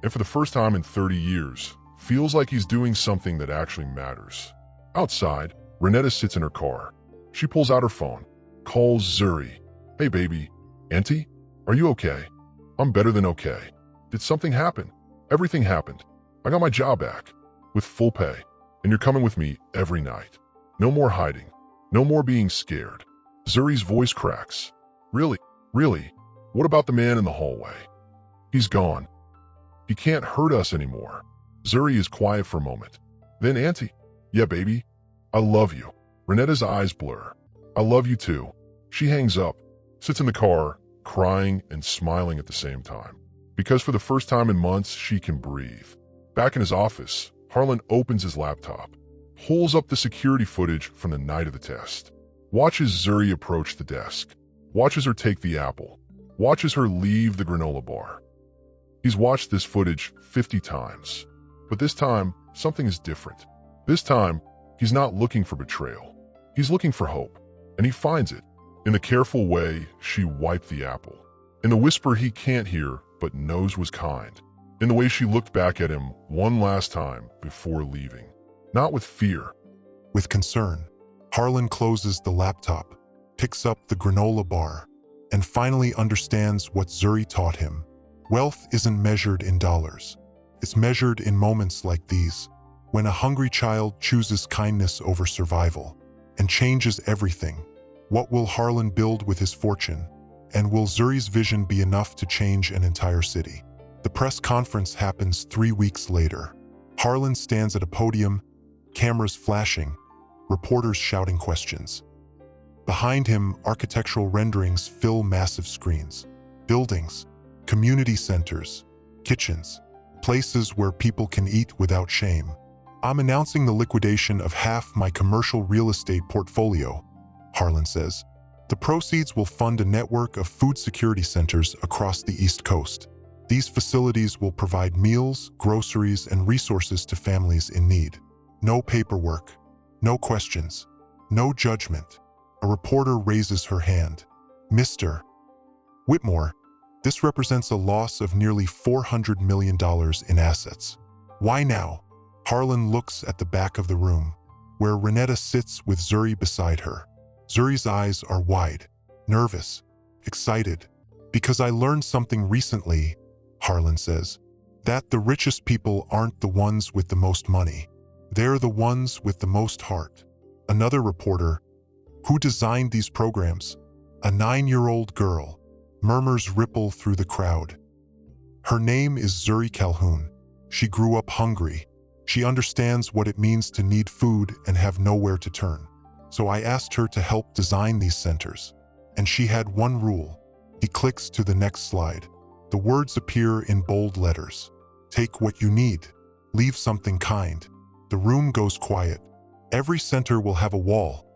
and for the first time in 30 years, feels like he's doing something that actually matters. Outside, Renetta sits in her car. She pulls out her phone, calls Zuri. Hey baby, Auntie, are you okay? I'm better than okay. Did something happen? Everything happened. I got my job back, with full pay, and you're coming with me every night. No more hiding. No more being scared. Zuri's voice cracks. Really? Really? What about the man in the hallway? He's gone. He can't hurt us anymore. Zuri is quiet for a moment. Then Auntie, yeah baby, I love you. Renetta's eyes blur. I love you too. She hangs up, sits in the car, crying and smiling at the same time. Because for the first time in months, she can breathe. Back in his office, Harlan opens his laptop, pulls up the security footage from the night of the test, watches Zuri approach the desk, watches her take the apple, watches her leave the granola bar. He's watched this footage 50 times, but this time, something is different. This time, he's not looking for betrayal. He's looking for hope, and he finds it in the careful way she wiped the apple, in the whisper he can't hear but knows was kind, in the way she looked back at him one last time before leaving. Not with fear. With concern, Harlan closes the laptop, picks up the granola bar, and finally understands what Zuri taught him. Wealth isn't measured in dollars. It's measured in moments like these, when a hungry child chooses kindness over survival and changes everything. What will Harlan build with his fortune? And will Zuri's vision be enough to change an entire city? The press conference happens 3 weeks later. Harlan stands at a podium, cameras flashing, reporters shouting questions. Behind him, architectural renderings fill massive screens. Buildings, community centers, kitchens, places where people can eat without shame. I'm announcing the liquidation of half my commercial real estate portfolio, Harlan says. The proceeds will fund a network of food security centers across the East Coast. These facilities will provide meals, groceries, and resources to families in need. No paperwork, no questions, no judgment. A reporter raises her hand. Mr. Whitmore, this represents a loss of nearly $400 million in assets. Why now? Harlan looks at the back of the room, where Renetta sits with Zuri beside her. Zuri's eyes are wide, nervous, excited. Because I learned something recently, Harlan says, that the richest people aren't the ones with the most money. They're the ones with the most heart. Another reporter, who designed these programs? A 9-year-old girl. Murmurs ripple through the crowd. Her name is Zuri Calhoun. She grew up hungry. She understands what it means to need food and have nowhere to turn. So I asked her to help design these centers. And she had one rule. He clicks to the next slide. The words appear in bold letters. Take what you need. Leave something kind. The room goes quiet. Every center will have a wall,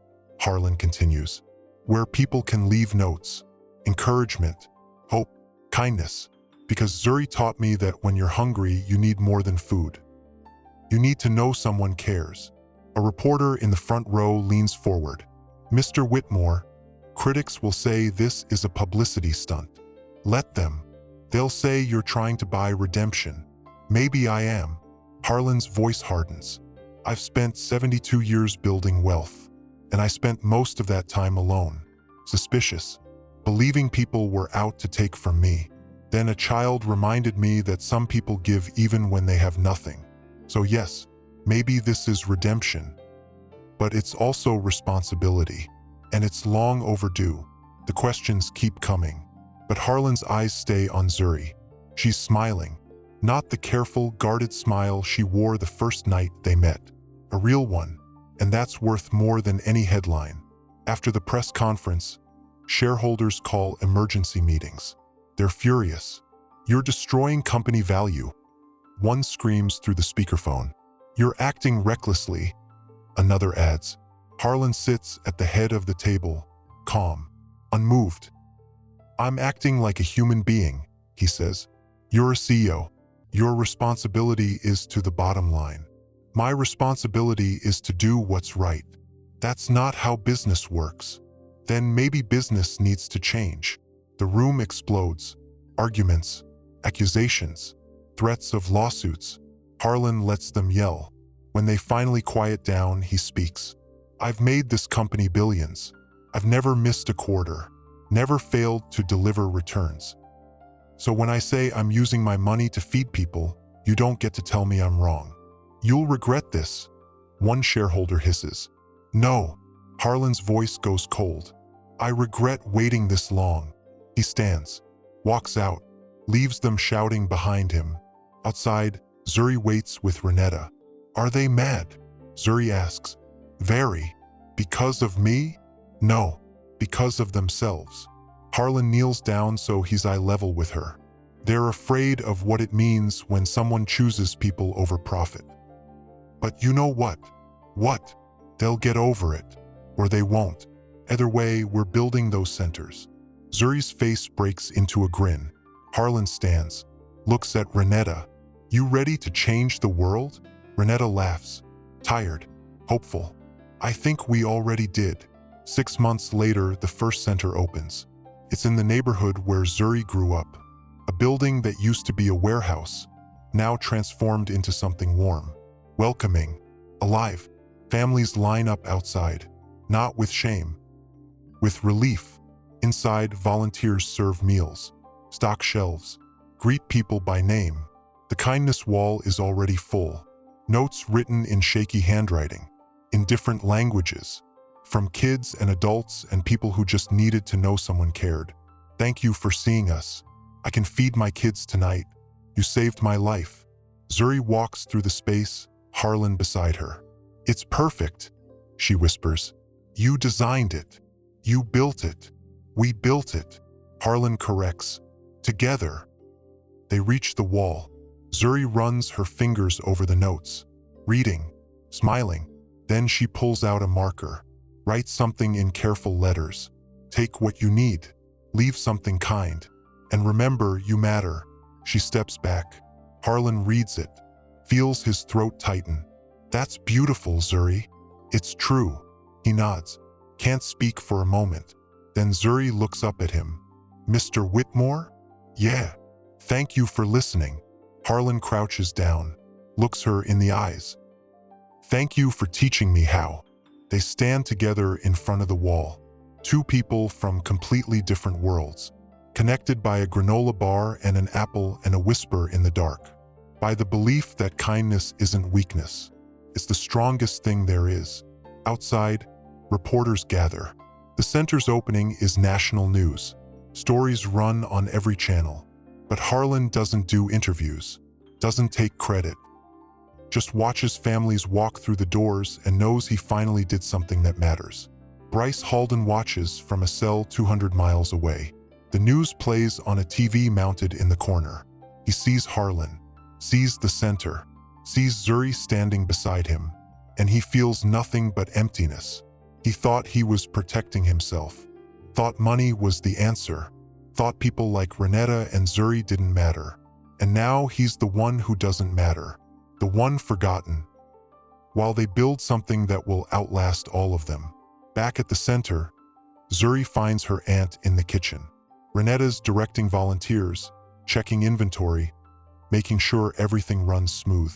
Harlan continues, where people can leave notes, encouragement, hope, kindness. Because Zuri taught me that when you're hungry, you need more than food. You need to know someone cares. A reporter in the front row leans forward. Mr. Whitmore, critics will say this is a publicity stunt. Let them. They'll say you're trying to buy redemption. Maybe I am. Harlan's voice hardens. I've spent 72 years building wealth, and I spent most of that time alone, suspicious, believing people were out to take from me. Then a child reminded me that some people give even when they have nothing. So yes, maybe this is redemption, but it's also responsibility, and it's long overdue. The questions keep coming, but Harlan's eyes stay on Zuri. She's smiling, not the careful, guarded smile she wore the first night they met. A real one, and that's worth more than any headline. After the press conference, shareholders call emergency meetings. They're furious. You're destroying company value. One screams through the speakerphone. You're acting recklessly. Another adds. Harlan sits at the head of the table, calm, unmoved. I'm acting like a human being, he says. You're a CEO. Your responsibility is to the bottom line. My responsibility is to do what's right. That's not how business works. Then maybe business needs to change. The room explodes. Arguments, accusations, threats of lawsuits. Harlan lets them yell. When they finally quiet down, he speaks. I've made this company billions. I've never missed a quarter, never failed to deliver returns. So when I say I'm using my money to feed people, you don't get to tell me I'm wrong. You'll regret this, one shareholder hisses. No, Harlan's voice goes cold. I regret waiting this long. He stands, walks out, leaves them shouting behind him. Outside, Zuri waits with Renetta. Are they mad? Zuri asks. Very. Because of me? No, because of themselves. Harlan kneels down so he's eye level with her. They're afraid of what it means when someone chooses people over profit. But you know what? What? They'll get over it. Or they won't. Either way, we're building those centers. Zuri's face breaks into a grin. Harlan stands, looks at Renetta. You ready to change the world? Renetta laughs, tired, hopeful. I think we already did. 6 months later, the first center opens. It's in the neighborhood where Zuri grew up. A building that used to be a warehouse, now transformed into something warm, welcoming, alive. Families line up outside, not with shame, with relief. Inside, volunteers serve meals, stock shelves, greet people by name. The kindness wall is already full. Notes written in shaky handwriting, in different languages, from kids and adults and people who just needed to know someone cared. Thank you for seeing us. I can feed my kids tonight. You saved my life. Zuri walks through the space, Harlan beside her. It's perfect, she whispers. You designed it. You built it. We built it. Harlan corrects. Together. They reach the wall. Zuri runs her fingers over the notes, reading, smiling. Then she pulls out a marker. Write something in careful letters. Take what you need. Leave something kind. And remember, you matter. She steps back. Harlan reads it, feels his throat tighten. That's beautiful, Zuri. It's true. He nods, can't speak for a moment. Then Zuri looks up at him. Mr. Whitmore? Yeah. Thank you for listening. Harlan crouches down, looks her in the eyes. Thank you for teaching me how. They stand together in front of the wall. Two people from completely different worlds, connected by a granola bar and an apple and a whisper in the dark. By the belief that kindness isn't weakness. It's the strongest thing there is. Outside, reporters gather. The center's opening is national news. Stories run on every channel. But Harlan doesn't do interviews, doesn't take credit. Just watches families walk through the doors and knows he finally did something that matters. Bryce Halden watches from a cell 200 miles away. The news plays on a TV mounted in the corner. He sees Harlan, sees the center, sees Zuri standing beside him, and he feels nothing but emptiness. He thought he was protecting himself, thought money was the answer, thought people like Renetta and Zuri didn't matter. And now he's the one who doesn't matter, the one forgotten. While they build something that will outlast all of them. Back at the center, Zuri finds her aunt in the kitchen. Renetta's directing volunteers, checking inventory, making sure everything runs smooth.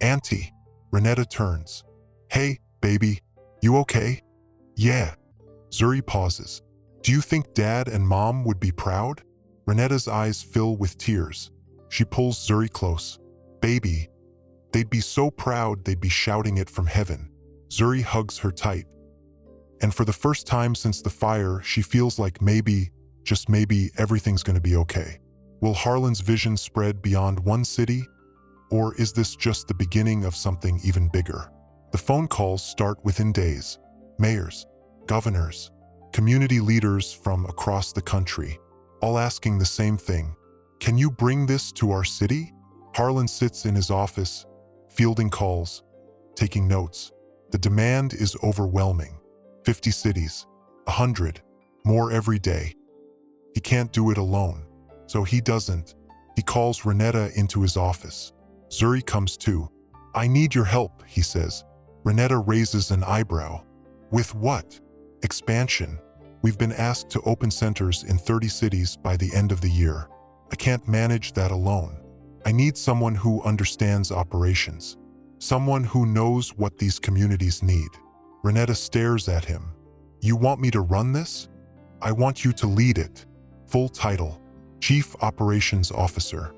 Auntie, Renetta turns. Hey, baby, you okay? Yeah. Zuri pauses. Do you think Dad and Mom would be proud? Renetta's eyes fill with tears. She pulls Zuri close. Baby, they'd be so proud they'd be shouting it from heaven. Zuri hugs her tight. And for the first time since the fire, she feels like maybe, just maybe, everything's going to be okay. Will Harlan's vision spread beyond one city? Or is this just the beginning of something even bigger? The phone calls start within days. Mayors, governors, community leaders from across the country, all asking the same thing. Can you bring this to our city? Harlan sits in his office, fielding calls, taking notes. The demand is overwhelming. 50 cities, 100, more every day. He can't do it alone, so he doesn't. He calls Renetta into his office. Zuri comes too. I need your help, he says. Renetta raises an eyebrow. With what? Expansion. We've been asked to open centers in 30 cities by the end of the year. I can't manage that alone. I need someone who understands operations. Someone who knows what these communities need. Renetta stares at him. You want me to run this? I want you to lead it. Full title, Chief Operations Officer.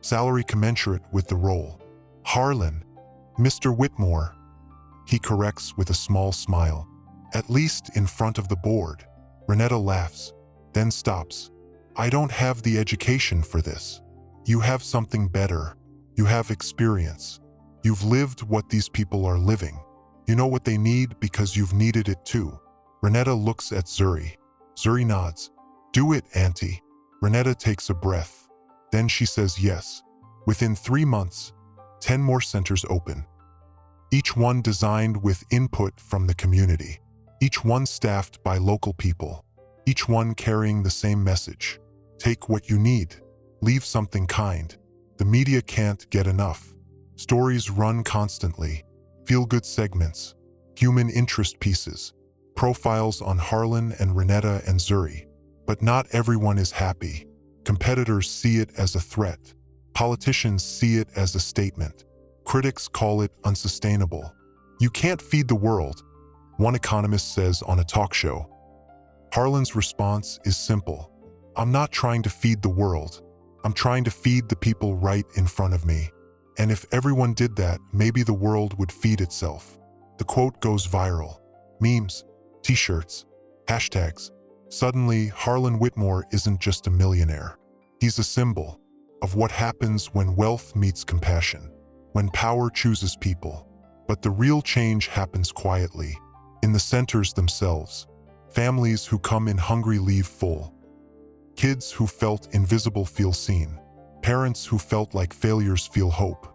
Salary commensurate with the role. Harlan, Mr. Whitmore. He corrects with a small smile. At least in front of the board. Renetta laughs, then stops. I don't have the education for this. You have something better. You have experience. You've lived what these people are living. You know what they need because you've needed it too. Renetta looks at Zuri. Zuri nods. Do it, Auntie. Renetta takes a breath. Then she says yes. Within 3 months, 10 more centers open. Each one designed with input from the community. Each one staffed by local people. Each one carrying the same message. Take what you need. Leave something kind. The media can't get enough. Stories run constantly. Feel-good segments. Human interest pieces. Profiles on Harlan and Renetta and Zuri. But not everyone is happy. Competitors see it as a threat. Politicians see it as a statement. Critics call it unsustainable. You can't feed the world, one economist says on a talk show. Harlan's response is simple. I'm not trying to feed the world. I'm trying to feed the people right in front of me. And if everyone did that, maybe the world would feed itself. The quote goes viral. Memes, t-shirts, hashtags. Suddenly, Harlan Whitmore isn't just a millionaire. He's a symbol of what happens when wealth meets compassion, when power chooses people. But the real change happens quietly, in the centers themselves. Families who come in hungry leave full. Kids who felt invisible feel seen. Parents who felt like failures feel hope.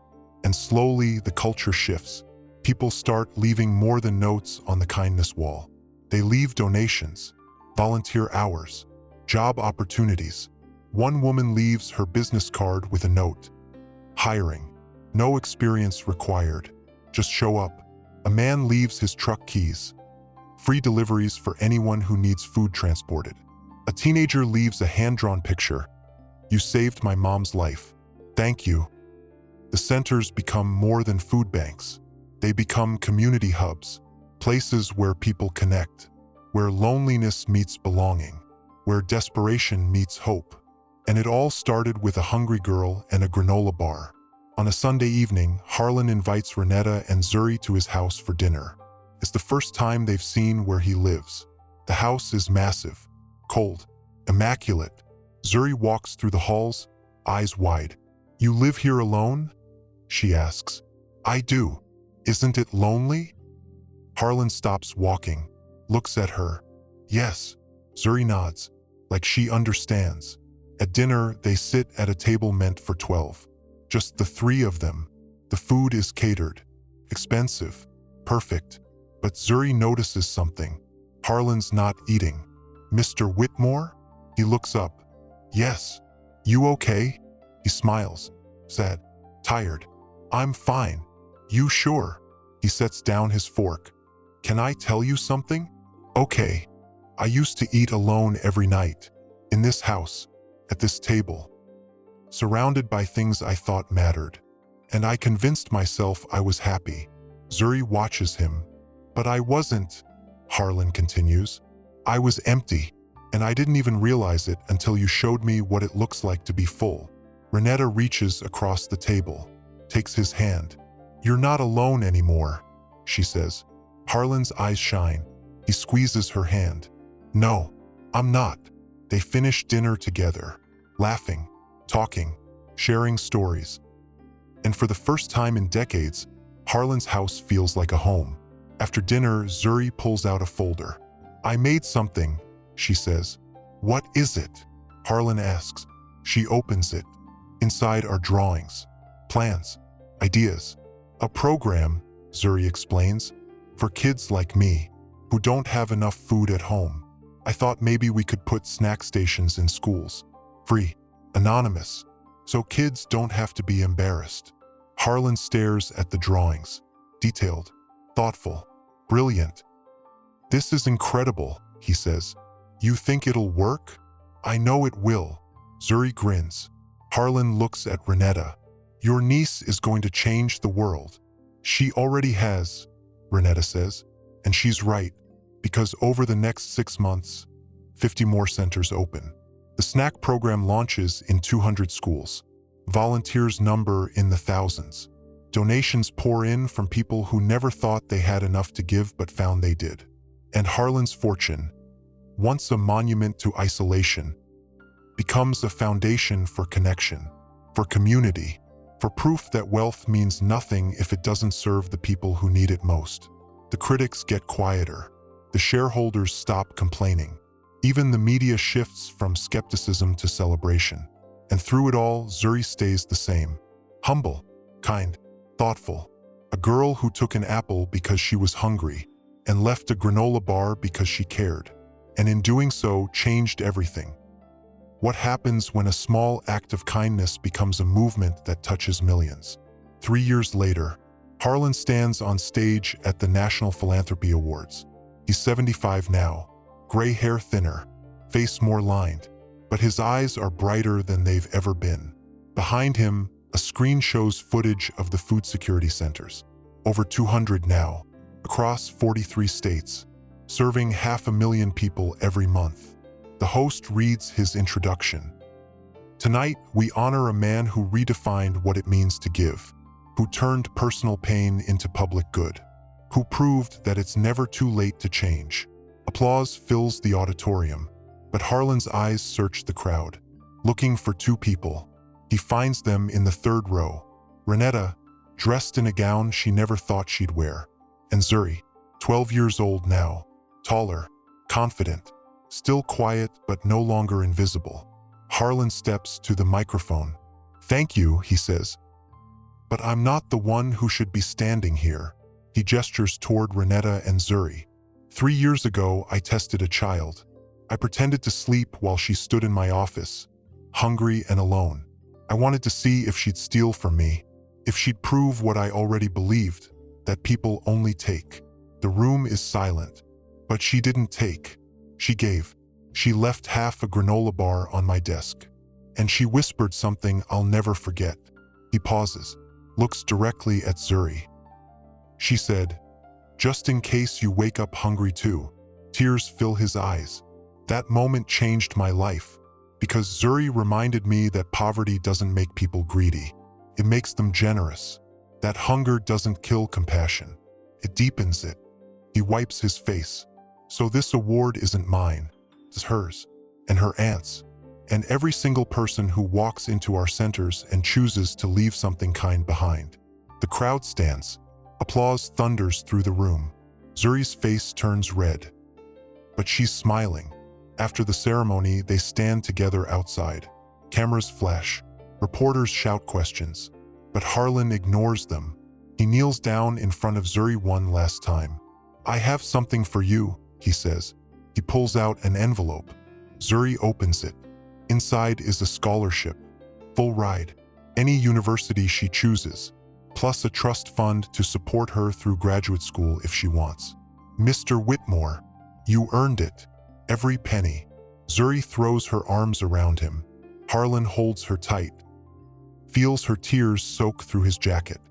And slowly, the culture shifts. People start leaving more than notes on the kindness wall. They leave donations, volunteer hours, job opportunities, One woman leaves her business card with a note. Hiring. No experience required. Just show up. A man leaves his truck keys. Free deliveries for anyone who needs food transported. A teenager leaves a hand-drawn picture. You saved my mom's life. Thank you. The centers become more than food banks. They become community hubs, places where people connect, where loneliness meets belonging, where desperation meets hope. And it all started with a hungry girl and a granola bar. On a Sunday evening, Harlan invites Renetta and Zuri to his house for dinner. It's the first time they've seen where he lives. The house is massive, cold, immaculate. Zuri walks through the halls, eyes wide. You live here alone? She asks. I do. Isn't it lonely? Harlan stops walking, looks at her. Yes. Zuri nods, like she understands. At dinner, they sit at a table meant for 12. Just the three of them. The food is catered. Expensive. Perfect. But Zuri notices something. Harlan's not eating. Mr. Whitmore? He looks up. Yes. You okay? He smiles. Sad. Tired. I'm fine. You sure? He sets down his fork. Can I tell you something? Okay. I used to eat alone every night. In this house. At this table. Surrounded by things I thought mattered. And I convinced myself I was happy. Zuri watches him. But I wasn't, Harlan continues. I was empty. And I didn't even realize it until you showed me what it looks like to be full. Renetta reaches across the table, takes his hand. You're not alone anymore, she says. Harlan's eyes shine. He squeezes her hand. No, I'm not. They finish dinner together, laughing, talking, sharing stories. And for the first time in decades, Harlan's house feels like a home. After dinner, Zuri pulls out a folder. I made something, she says. What is it? Harlan asks. She opens it. Inside are drawings, plans, ideas. A program, Zuri explains, for kids like me, who don't have enough food at home. I thought maybe we could put snack stations in schools. Free, anonymous, so kids don't have to be embarrassed. Harlan stares at the drawings. Detailed, thoughtful, brilliant. This is incredible, he says. You think it'll work? I know it will. Zuri grins. Harlan looks at Renetta. Your niece is going to change the world. She already has, Renetta says. And she's right, because over the next 6 months, 50 more centers open. The snack program launches in 200 schools. Volunteers number in the thousands. Donations pour in from people who never thought they had enough to give but found they did. And Harlan's fortune, once a monument to isolation, becomes a foundation for connection, for community, for proof that wealth means nothing if it doesn't serve the people who need it most. The critics get quieter. The shareholders stop complaining. Even the media shifts from skepticism to celebration. And through it all, Zuri stays the same. Humble, kind, thoughtful. A girl who took an apple because she was hungry and left a granola bar because she cared. And in doing so, changed everything. What happens when a small act of kindness becomes a movement that touches millions? 3 years later, Harlan stands on stage at the National Philanthropy Awards. He's 75 now, gray hair thinner, face more lined, but his eyes are brighter than they've ever been. Behind him, a screen shows footage of the food security centers. Over 200 now, across 43 states, serving 500,000 people every month. The host reads his introduction. Tonight, we honor a man who redefined what it means to give, who turned personal pain into public good, who proved that it's never too late to change. Applause fills the auditorium, but Harlan's eyes search the crowd, looking for 2 people. He finds them in the 3rd row. Renetta, dressed in a gown she never thought she'd wear, and Zuri, 12 years old now, taller, confident, still quiet but no longer invisible. Harlan steps to the microphone. Thank you, he says. But I'm not the one who should be standing here. He gestures toward Renetta and Zuri. 3 years ago, I tested a child. I pretended to sleep while she stood in my office, hungry and alone. I wanted to see if she'd steal from me, if she'd prove what I already believed, that people only take. The room is silent, but she didn't take. She gave. She left half a granola bar on my desk. And she whispered something I'll never forget. He pauses, looks directly at Zuri. She said, "Just in case you wake up hungry too." Tears fill his eyes. That moment changed my life, because Zuri reminded me that poverty doesn't make people greedy. It makes them generous. That hunger doesn't kill compassion. It deepens it. He wipes his face. So this award isn't mine. It's hers, and her aunt's, and every single person who walks into our centers and chooses to leave something kind behind. The crowd stands. Applause thunders through the room. Zuri's face turns red, but she's smiling. After the ceremony, they stand together outside. Cameras flash. Reporters shout questions, but Harlan ignores them. He kneels down in front of Zuri one last time. "I have something for you," he says. He pulls out an envelope. Zuri opens it. Inside is a scholarship, full ride, any university she chooses, plus a trust fund to support her through graduate school if she wants. "Mr. Whitmore, you earned it. Every penny." Zuri throws her arms around him. Harlan holds her tight, feels her tears soak through his jacket.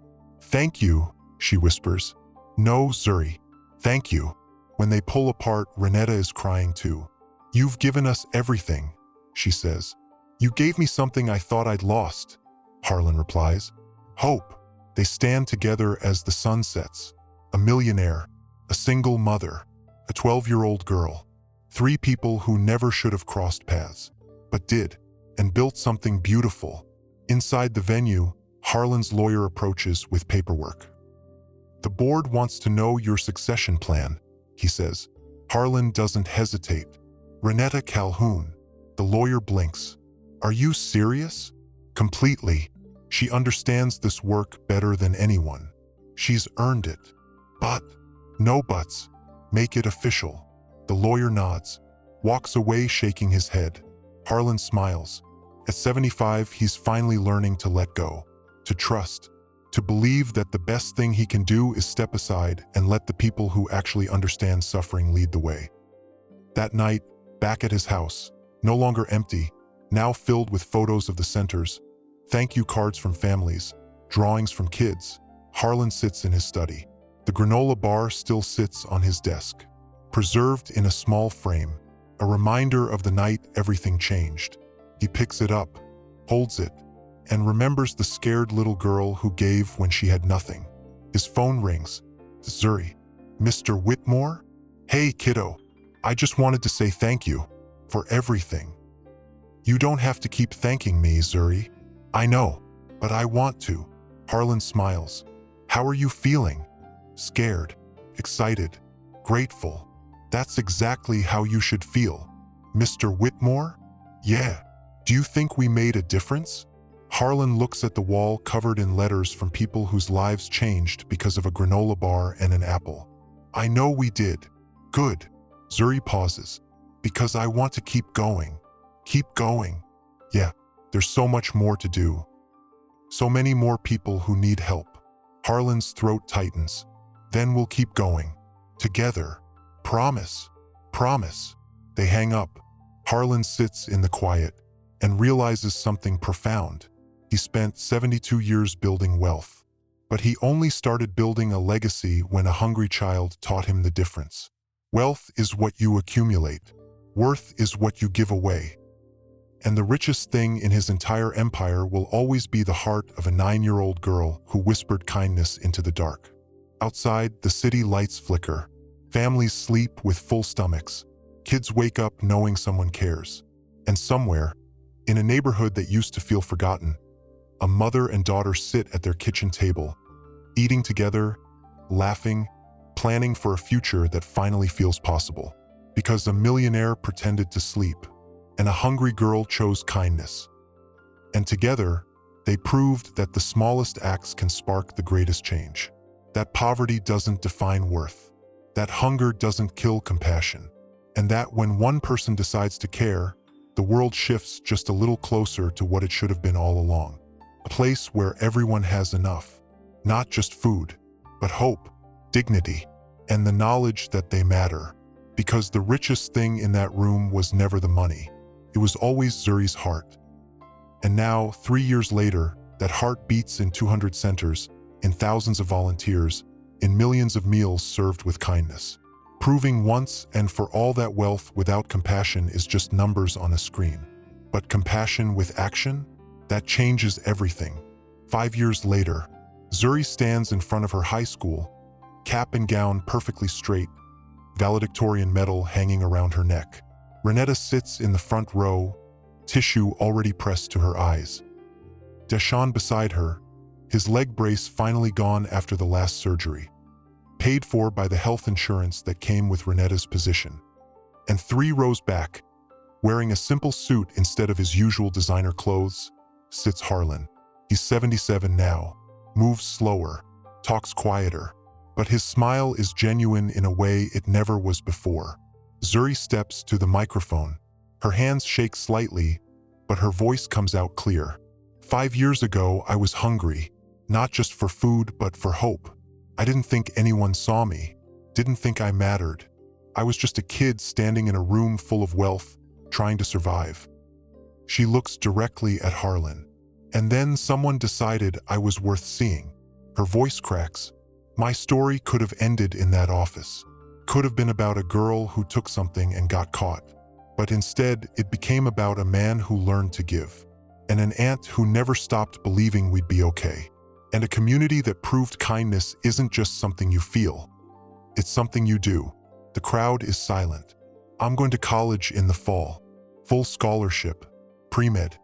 "Thank you," she whispers. "No, Zuri, thank you." When they pull apart, Renetta is crying too. "You've given us everything," she says. "You gave me something I thought I'd lost," Harlan replies. "Hope." They stand together as the sun sets. A millionaire, a single mother, a 12-year-old girl. Three people who never should have crossed paths, but did, and built something beautiful. Inside the venue, Harlan's lawyer approaches with paperwork. "The board wants to know your succession plan," he says. Harlan doesn't hesitate. "Renetta Calhoun." The lawyer blinks. "Are you serious?" "Completely. She understands this work better than anyone. She's earned it." "But..." "No buts. Make it official." The lawyer nods, walks away shaking his head. Harlan smiles. At 75, he's finally learning to let go, to trust, to believe that the best thing he can do is step aside and let the people who actually understand suffering lead the way. That night, back at his house, no longer empty, now filled with photos of the centers, thank you cards from families, drawings from kids, Harlan sits in his study. The granola bar still sits on his desk, preserved in a small frame, a reminder of the night everything changed. He picks it up, holds it, and remembers the scared little girl who gave when she had nothing. His phone rings. "Zuri." "Mr. Whitmore?" "Hey, kiddo. I just wanted to say thank you for everything." "You don't have to keep thanking me, Zuri." "I know, but I want to." Harlan smiles. "How are you feeling?" "Scared, excited, grateful." "That's exactly how you should feel." "Mr. Whitmore?" "Yeah. Do you think we made a difference?" Harlan looks at the wall covered in letters from people whose lives changed because of a granola bar and an apple. "I know we did." "Good." Zuri pauses. "Because I want to keep going." "Keep going?" "Yeah, there's so much more to do. So many more people who need help." Harlan's throat tightens. "Then we'll keep going. Together. Promise." "Promise." They hang up. Harlan sits in the quiet and realizes something profound. He spent 72 years building wealth, but he only started building a legacy when a hungry child taught him the difference. Wealth is what you accumulate. Worth is what you give away. And the richest thing in his entire empire will always be the heart of a 9-year-old girl who whispered kindness into the dark. Outside, the city lights flicker. Families sleep with full stomachs. Kids wake up knowing someone cares. And somewhere, in a neighborhood that used to feel forgotten, a mother and daughter sit at their kitchen table, eating together, laughing, planning for a future that finally feels possible. Because a millionaire pretended to sleep, and a hungry girl chose kindness. And together, they proved that the smallest acts can spark the greatest change. That poverty doesn't define worth. That hunger doesn't kill compassion. And that when one person decides to care, the world shifts just a little closer to what it should have been all along. A place where everyone has enough, not just food, but hope, dignity, and the knowledge that they matter. Because the richest thing in that room was never the money. It was always Zuri's heart. And now, 3 years later, that heart beats in 200 centers, in thousands of volunteers, in millions of meals served with kindness. Proving once and for all that wealth without compassion is just numbers on a screen. But compassion with action? That changes everything. 5 years later, Zuri stands in front of her high school, cap and gown perfectly straight, valedictorian medal hanging around her neck. Renetta sits in the front row, tissue already pressed to her eyes. Deshaun beside her, his leg brace finally gone after the last surgery, paid for by the health insurance that came with Renetta's position. And 3 rows back, wearing a simple suit instead of his usual designer clothes, sits Harlan. He's 77 now, moves slower, talks quieter, but his smile is genuine in a way it never was before. Zuri steps to the microphone. Her hands shake slightly, but her voice comes out clear. 5 years ago, I was hungry, not just for food, but for hope. I didn't think anyone saw me, didn't think I mattered. I was just a kid standing in a room full of wealth, trying to survive. She looks directly at Harlan. And then someone decided I was worth seeing. Her voice cracks. My story could have ended in that office. Could have been about a girl who took something and got caught. But instead, it became about a man who learned to give, and an aunt who never stopped believing we'd be okay, and a community that proved kindness isn't just something you feel. It's something you do. The crowd is silent. I'm going to college in the fall. Full scholarship. Pre-med.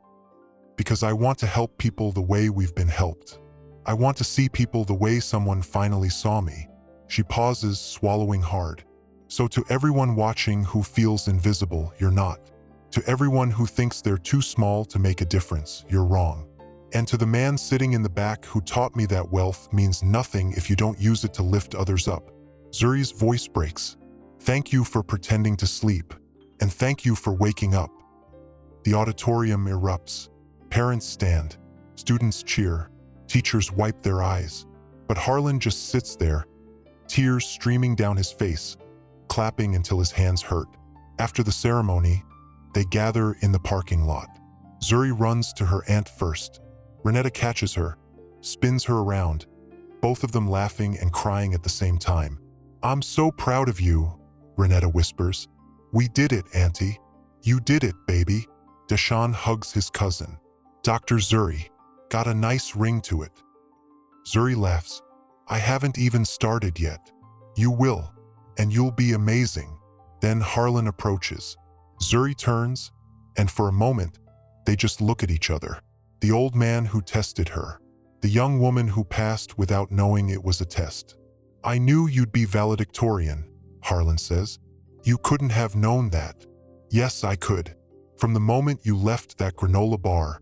Because I want to help people the way we've been helped. I want to see people the way someone finally saw me. She pauses, swallowing hard. So to everyone watching who feels invisible, you're not. To everyone who thinks they're too small to make a difference, you're wrong. And to the man sitting in the back who taught me that wealth means nothing if you don't use it to lift others up. Zuri's voice breaks. Thank you for pretending to sleep, and thank you for waking up. The auditorium erupts. Parents stand, students cheer, teachers wipe their eyes. But Harlan just sits there, tears streaming down his face, clapping until his hands hurt. After the ceremony, they gather in the parking lot. Zuri runs to her aunt first. Renetta catches her, spins her around, both of them laughing and crying at the same time. I'm so proud of you, Renetta whispers. We did it, Auntie. You did it, baby. Deshaun hugs his cousin. Dr. Zuri, got a nice ring to it. Zuri laughs. I haven't even started yet. You will, and you'll be amazing. Then Harlan approaches. Zuri turns, and for a moment, they just look at each other. The old man who tested her. The young woman who passed without knowing it was a test. I knew you'd be valedictorian, Harlan says. You couldn't have known that. Yes, I could. From the moment you left that granola bar,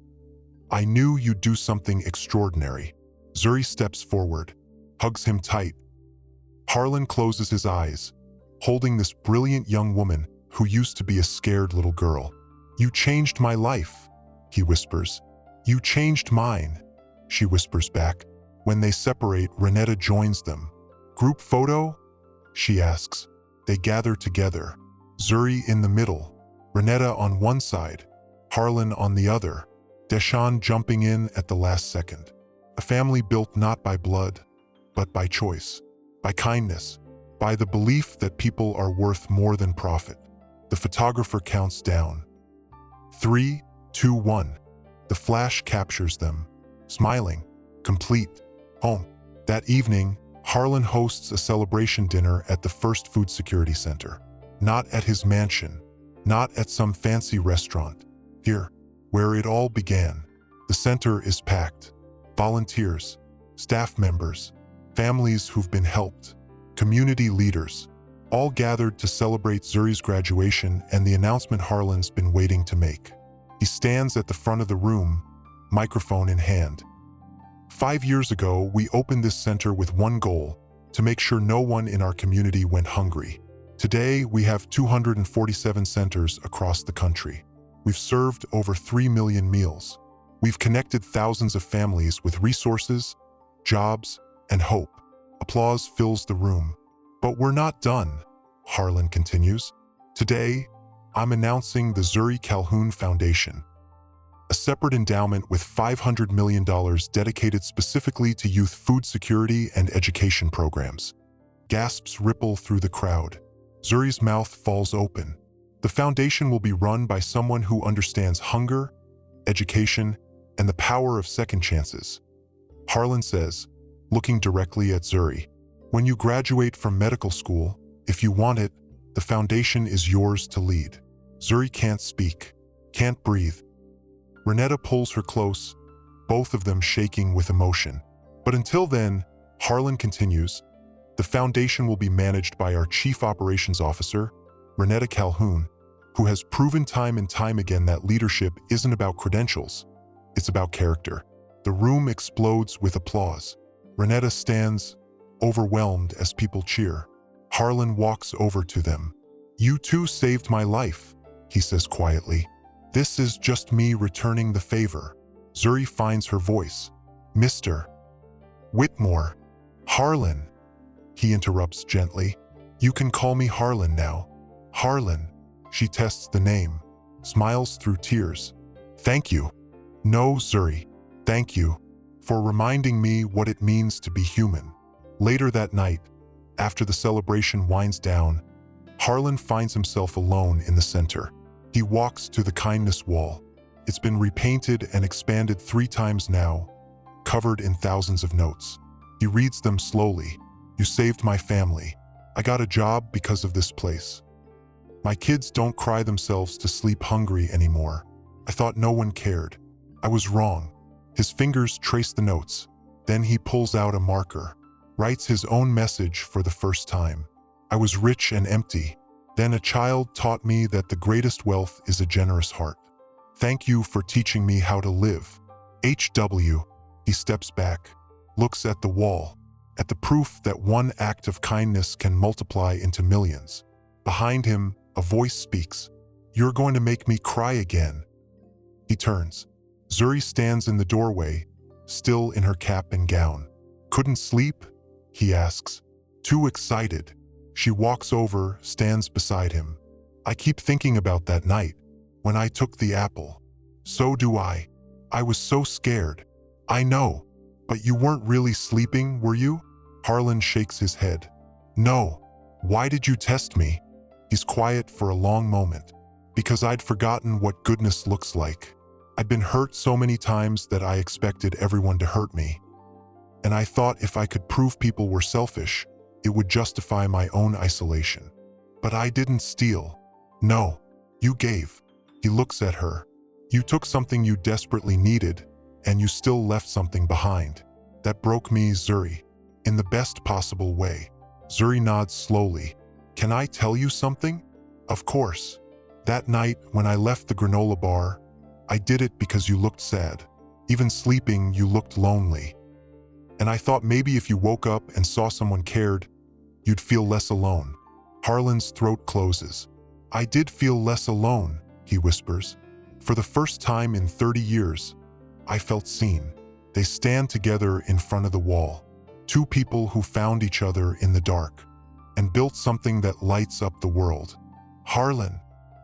I knew you'd do something extraordinary. Zuri steps forward, hugs him tight. Harlan closes his eyes, holding this brilliant young woman who used to be a scared little girl. You changed my life, he whispers. You changed mine, she whispers back. When they separate, Renetta joins them. Group photo? She asks. They gather together. Zuri in the middle, Renetta on one side, Harlan on the other. Deshaun jumping in at the last second. A family built not by blood, but by choice, by kindness, by the belief that people are worth more than profit. The photographer counts down. 3, 2, 1. The flash captures them, smiling, complete, home. That evening, Harlan hosts a celebration dinner at the First Food Security Center. Not at his mansion, not at some fancy restaurant. Here, where it all began. The center is packed. Volunteers, staff members, families who've been helped, community leaders, all gathered to celebrate Zuri's graduation and the announcement Harlan's been waiting to make. He stands at the front of the room, microphone in hand. 5 years ago, we opened this center with one goal, to make sure no one in our community went hungry. Today, we have 247 centers across the country. We've served over 3 million meals. We've connected thousands of families with resources, jobs, and hope. Applause fills the room. But we're not done, Harlan continues. Today, I'm announcing the Zuri Calhoun Foundation, a separate endowment with $500 million dedicated specifically to youth food security and education programs. Gasps ripple through the crowd. Zuri's mouth falls open. The foundation will be run by someone who understands hunger, education, and the power of second chances. Harlan says, looking directly at Zuri, when you graduate from medical school, if you want it, the foundation is yours to lead. Zuri can't speak, can't breathe. Renetta pulls her close, both of them shaking with emotion. But until then, Harlan continues, the foundation will be managed by our Chief Operations Officer, Renetta Calhoun, who has proven time and time again that leadership isn't about credentials, it's about character. The room explodes with applause. Renetta stands, overwhelmed as people cheer. Harlan walks over to them. You two saved my life, he says quietly. This is just me returning the favor. Zuri finds her voice. Mr. Whitmore. Harlan. He interrupts gently. You can call me Harlan now. Harlan. She tests the name, smiles through tears. Thank you. No, Zuri. Thank you for reminding me what it means to be human. Later that night, after the celebration winds down, Harlan finds himself alone in the center. He walks to the kindness wall. It's been repainted and expanded 3 times now, covered in thousands of notes. He reads them slowly. You saved my family. I got a job because of this place. My kids don't cry themselves to sleep hungry anymore. I thought no one cared. I was wrong. His fingers trace the notes. Then he pulls out a marker, writes his own message for the first time. I was rich and empty. Then a child taught me that the greatest wealth is a generous heart. Thank you for teaching me how to live. HW. He steps back, looks at the wall, at the proof that one act of kindness can multiply into millions. Behind him, a voice speaks. You're going to make me cry again. He turns. Zuri stands in the doorway, still in her cap and gown. Couldn't sleep? He asks. Too excited. She walks over, stands beside him. I keep thinking about that night, when I took the apple. So do I. I was so scared. I know. But you weren't really sleeping, were you? Harlan shakes his head. No. Why did you test me? He's quiet for a long moment. Because I'd forgotten what goodness looks like. I'd been hurt so many times that I expected everyone to hurt me. And I thought if I could prove people were selfish, it would justify my own isolation. But I didn't steal. No, you gave. He looks at her. You took something you desperately needed, and you still left something behind. That broke me, Zuri. In the best possible way. Zuri nods slowly. Can I tell you something? Of course. That night, when I left the granola bar, I did it because you looked sad. Even sleeping, you looked lonely. And I thought maybe if you woke up and saw someone cared, you'd feel less alone. Harlan's throat closes. I did feel less alone, he whispers. For the first time in 30 years, I felt seen. They stand together in front of the wall. 2 people who found each other in the dark and built something that lights up the world. Harlan,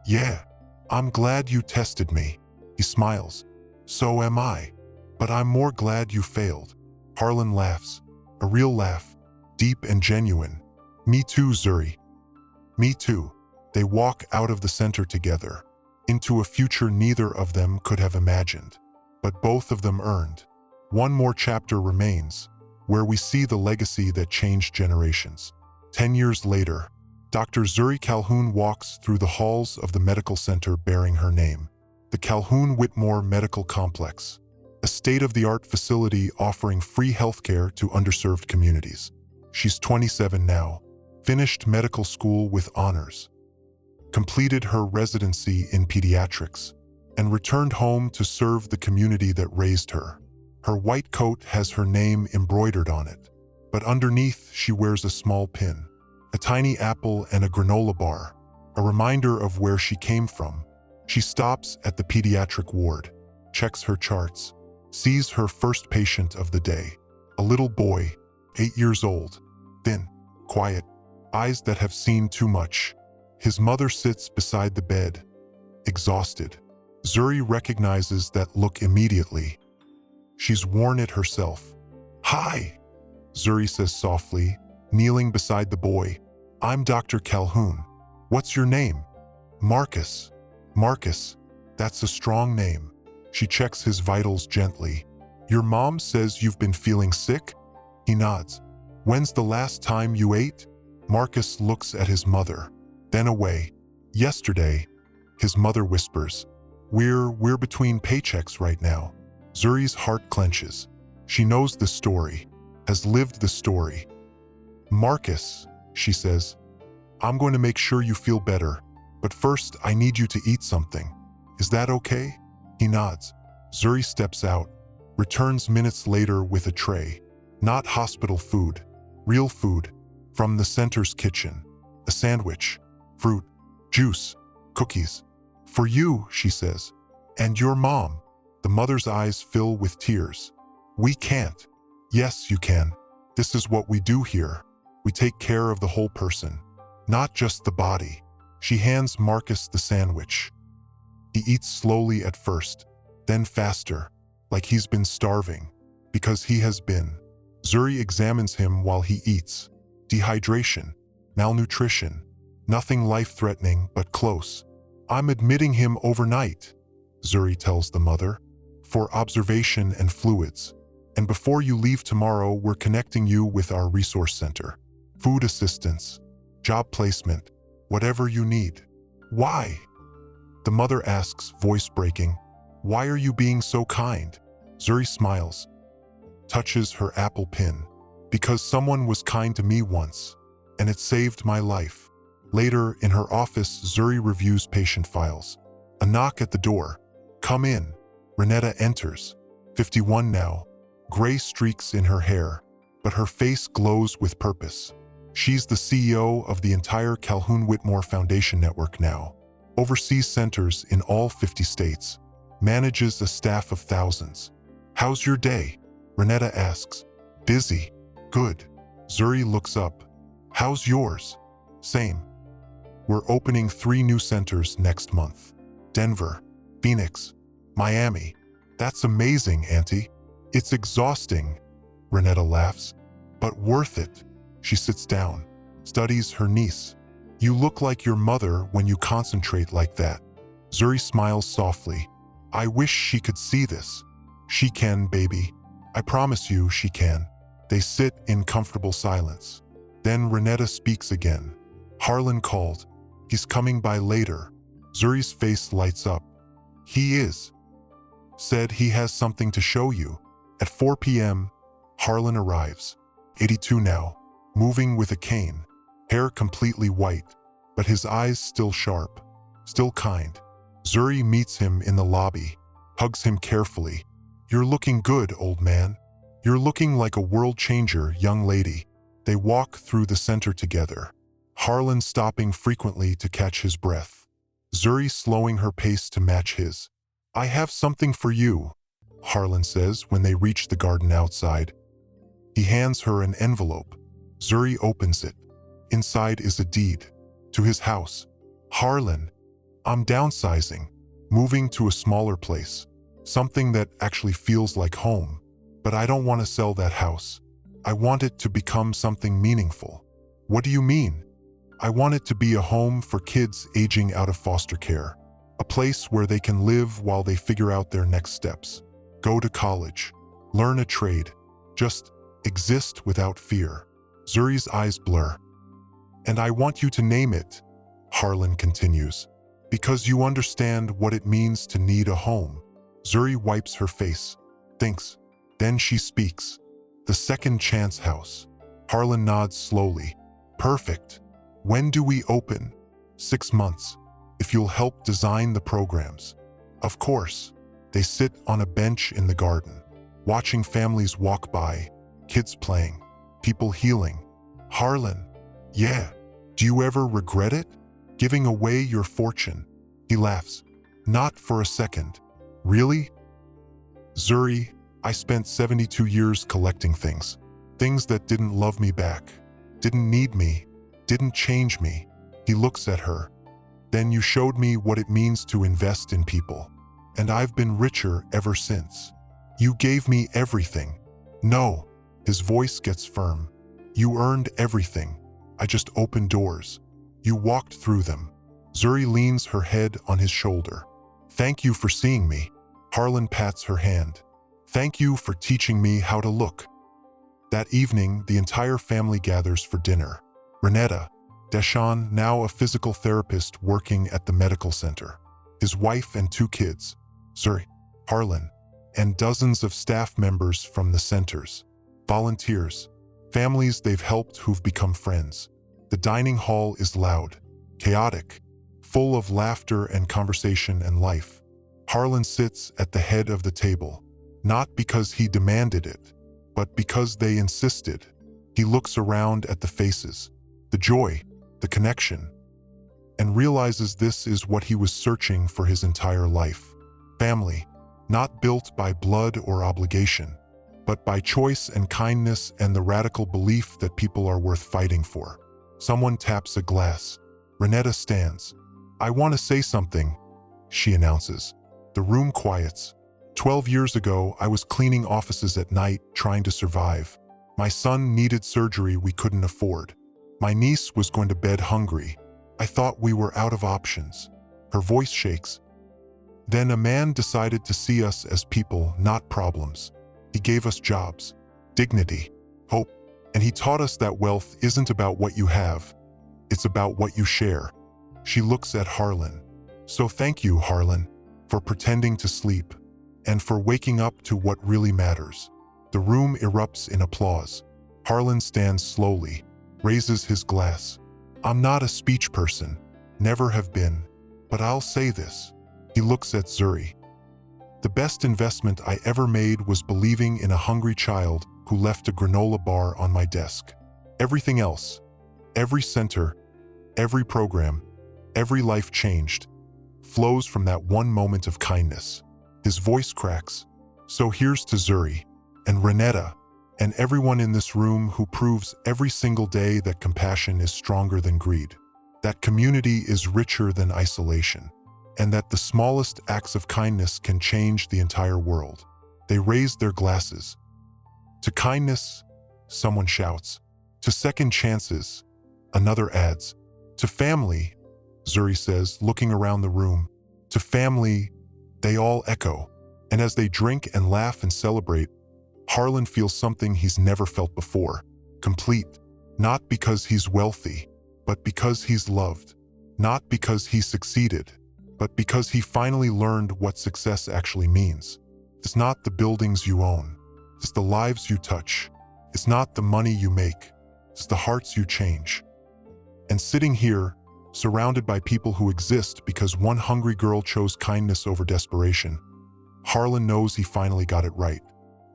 yeah, I'm glad you tested me. He smiles. So am I. But I'm more glad you failed. Harlan laughs. A real laugh. Deep and genuine. Me too, Zuri. Me too. They walk out of the center together, into a future neither of them could have imagined. But both of them earned. One more chapter remains, where we see the legacy that changed generations. 10 years later, Dr. Zuri Calhoun walks through the halls of the medical center bearing her name. The Calhoun Whitmore Medical Complex, a state-of-the-art facility offering free healthcare to underserved communities. She's 27 now, finished medical school with honors, completed her residency in pediatrics, and returned home to serve the community that raised her. Her white coat has her name embroidered on it, but underneath she wears a small pin, a tiny apple and a granola bar, a reminder of where she came from, She stops at the pediatric ward, checks her charts, sees her first patient of the day, a little boy, 8 years old, thin, quiet, eyes that have seen too much. His mother sits beside the bed, exhausted. Zuri recognizes that look immediately. She's worn it herself. "Hi," Zuri says softly, kneeling beside the boy. "I'm Dr. Calhoun. What's your name?" "Marcus." "Marcus, that's a strong name." She checks his vitals gently. "Your mom says you've been feeling sick?" He nods. "When's the last time you ate?" Marcus looks at his mother, then away. "Yesterday," his mother whispers. We're between paychecks right now." Zuri's heart clenches. She knows the story, has lived the story. "Marcus," she says, "I'm going to make sure you feel better, but first I need you to eat something. Is that okay?" He nods. Zuri steps out, returns minutes later with a tray. Not hospital food, real food, from the center's kitchen. A sandwich, fruit, juice, cookies. "For you," she says. "And your mom." The mother's eyes fill with tears. "We can't." "Yes, you can. This is what we do here. We take care of the whole person, not just the body." She hands Marcus the sandwich. He eats slowly at first, then faster, like he's been starving, because he has been. Zuri examines him while he eats. Dehydration, malnutrition, nothing life-threatening but close. "I'm admitting him overnight," Zuri tells the mother, "for observation and fluids. And before you leave tomorrow, we're connecting you with our resource center. Food assistance, job placement, whatever you need." "Why?" the mother asks, voice breaking. "Why are you being so kind?" Zuri smiles, touches her Apple pin. "Because someone was kind to me once, and it saved my life." Later, in her office, Zuri reviews patient files. A knock at the door. "Come in." Renetta enters, 51 now, gray streaks in her hair, but her face glows with purpose. She's the CEO of the entire Calhoun Whitmore Foundation network now, oversees centers in all 50 states, manages a staff of thousands. "How's your day?" Renetta asks. "Busy." "Good." Zuri looks up. "How's yours?" "Same. We're opening 3 new centers next month. Denver, Phoenix, Miami." "That's amazing, Auntie." "It's exhausting," Renetta laughs, "but worth it." She sits down, studies her niece. "You look like your mother when you concentrate like that." Zuri smiles softly. "I wish she could see this." "She can, baby. I promise you she can." They sit in comfortable silence. Then Renetta speaks again. "Harlan called. He's coming by later." Zuri's face lights up. "He is. Said he has something to show you." At 4 p.m., Harlan arrives, 82 now, moving with a cane, hair completely white, but his eyes still sharp, still kind. Zuri meets him in the lobby, hugs him carefully. "You're looking good, old man. You're looking like a world changer, young lady." They walk through the center together, Harlan stopping frequently to catch his breath, Zuri slowing her pace to match his. "I have something for you," Harlan says when they reach the garden outside. He hands her an envelope. Zuri opens it. Inside is a deed to his house. "Harlan, I'm downsizing, moving to a smaller place, something that actually feels like home. But I don't want to sell that house. I want it to become something meaningful." "What do you mean?" "I want it to be a home for kids aging out of foster care, a place where they can live while they figure out their next steps, go to college, learn a trade, just exist without fear." Zuri's eyes blur. "And I want you to name it," Harlan continues, "because you understand what it means to need a home." Zuri wipes her face, thinks. Then she speaks. "The Second Chance House." Harlan nods slowly. "Perfect. When do we open?" 6 months. If you'll help design the programs." "Of course." They sit on a bench in the garden, watching families walk by, kids playing, people healing. "Harlan, yeah. Do you ever regret it? Giving away your fortune?" He laughs. Not for a second. Really? Zuri, I spent 72 years collecting things. Things that didn't love me back, didn't need me, didn't change me. He looks at her. Then you showed me what it means to invest in people. And I've been richer ever since. You gave me everything. No. His voice gets firm. You earned everything. I just opened doors. You walked through them. Zuri leans her head on his shoulder. Thank you for seeing me. Harlan pats her hand. Thank you for teaching me how to look. That evening, the entire family gathers for dinner. Renetta, Deshawn, now a physical therapist working at the medical center. His wife and 2 kids, Zuri, Harlan, and dozens of staff members from the centers. Volunteers, families they've helped who've become friends. The dining hall is loud, chaotic, full of laughter and conversation and life. Harlan sits at the head of the table, not because he demanded it, but because they insisted. He looks around at the faces, the joy, the connection, and realizes this is what he was searching for his entire life. Family, not built by blood or obligation, but by choice and kindness and the radical belief that people are worth fighting for. Someone taps a glass. Renetta stands. I want to say something, she announces. The room quiets. 12 years ago, I was cleaning offices at night, trying to survive. My son needed surgery we couldn't afford. My niece was going to bed hungry. I thought we were out of options. Her voice shakes. Then a man decided to see us as people, not problems. He gave us jobs, dignity, hope, and he taught us that wealth isn't about what you have. It's about what you share. She looks at Harlan. So thank you, Harlan, for pretending to sleep and for waking up to what really matters. The room erupts in applause. Harlan stands slowly, raises his glass. I'm not a speech person, never have been, but I'll say this. He looks at Zuri. The best investment I ever made was believing in a hungry child who left a granola bar on my desk. Everything else, every center, every program, every life changed, flows from that one moment of kindness. His voice cracks. So here's to Zuri and Renetta and everyone in this room who proves every single day that compassion is stronger than greed, that community is richer than isolation, and that the smallest acts of kindness can change the entire world. They raise their glasses. To kindness, someone shouts. To second chances, another adds. To family, Zuri says, looking around the room. To family, they all echo. And as they drink and laugh and celebrate, Harlan feels something he's never felt before. Complete. Not because he's wealthy, but because he's loved. Not because he succeeded, but because he finally learned what success actually means. It's not the buildings you own. It's the lives you touch. It's not the money you make. It's the hearts you change. And sitting here, surrounded by people who exist because one hungry girl chose kindness over desperation, Harlan knows he finally got it right.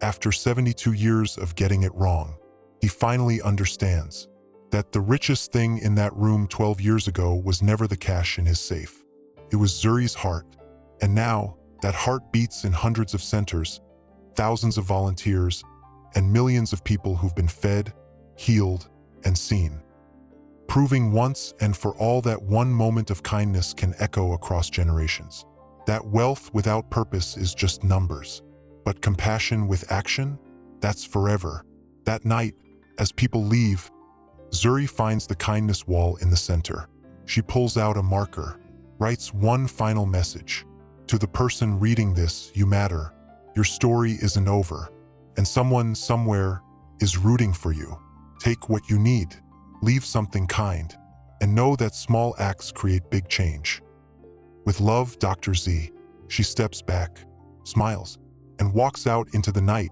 After 72 years of getting it wrong, he finally understands that the richest thing in that room 12 years ago was never the cash in his safe. It was Zuri's heart. And now, that heart beats in hundreds of centers, thousands of volunteers, and millions of people who've been fed, healed, and seen. Proving once and for all that one moment of kindness can echo across generations. That wealth without purpose is just numbers. But compassion with action? That's forever. That night, as people leave, Zuri finds the kindness wall in the center. She pulls out a marker, writes one final message. To the person reading this, you matter. Your story isn't over. And someone somewhere is rooting for you. Take what you need. Leave something kind. And know that small acts create big change. With love, Dr. Z. She steps back, smiles, and walks out into the night,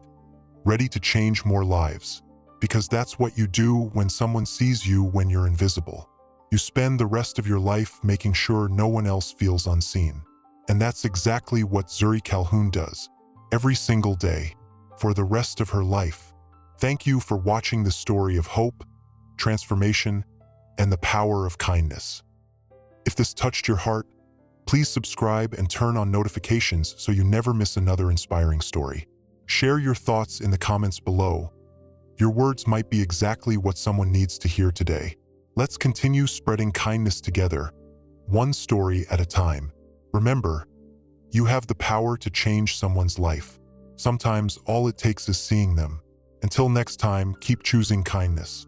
ready to change more lives. Because that's what you do when someone sees you when you're invisible. You spend the rest of your life making sure no one else feels unseen. And that's exactly what Zuri Calhoun does, every single day, for the rest of her life. Thank you for watching the story of hope, transformation, and the power of kindness. If this touched your heart, Please subscribe and turn on notifications so you never miss another inspiring story. Share your thoughts in the comments below. Your words might be exactly what someone needs to hear today. Let's continue spreading kindness together, one story at a time. Remember, you have the power to change someone's life. Sometimes all it takes is seeing them. Until next time, keep choosing kindness.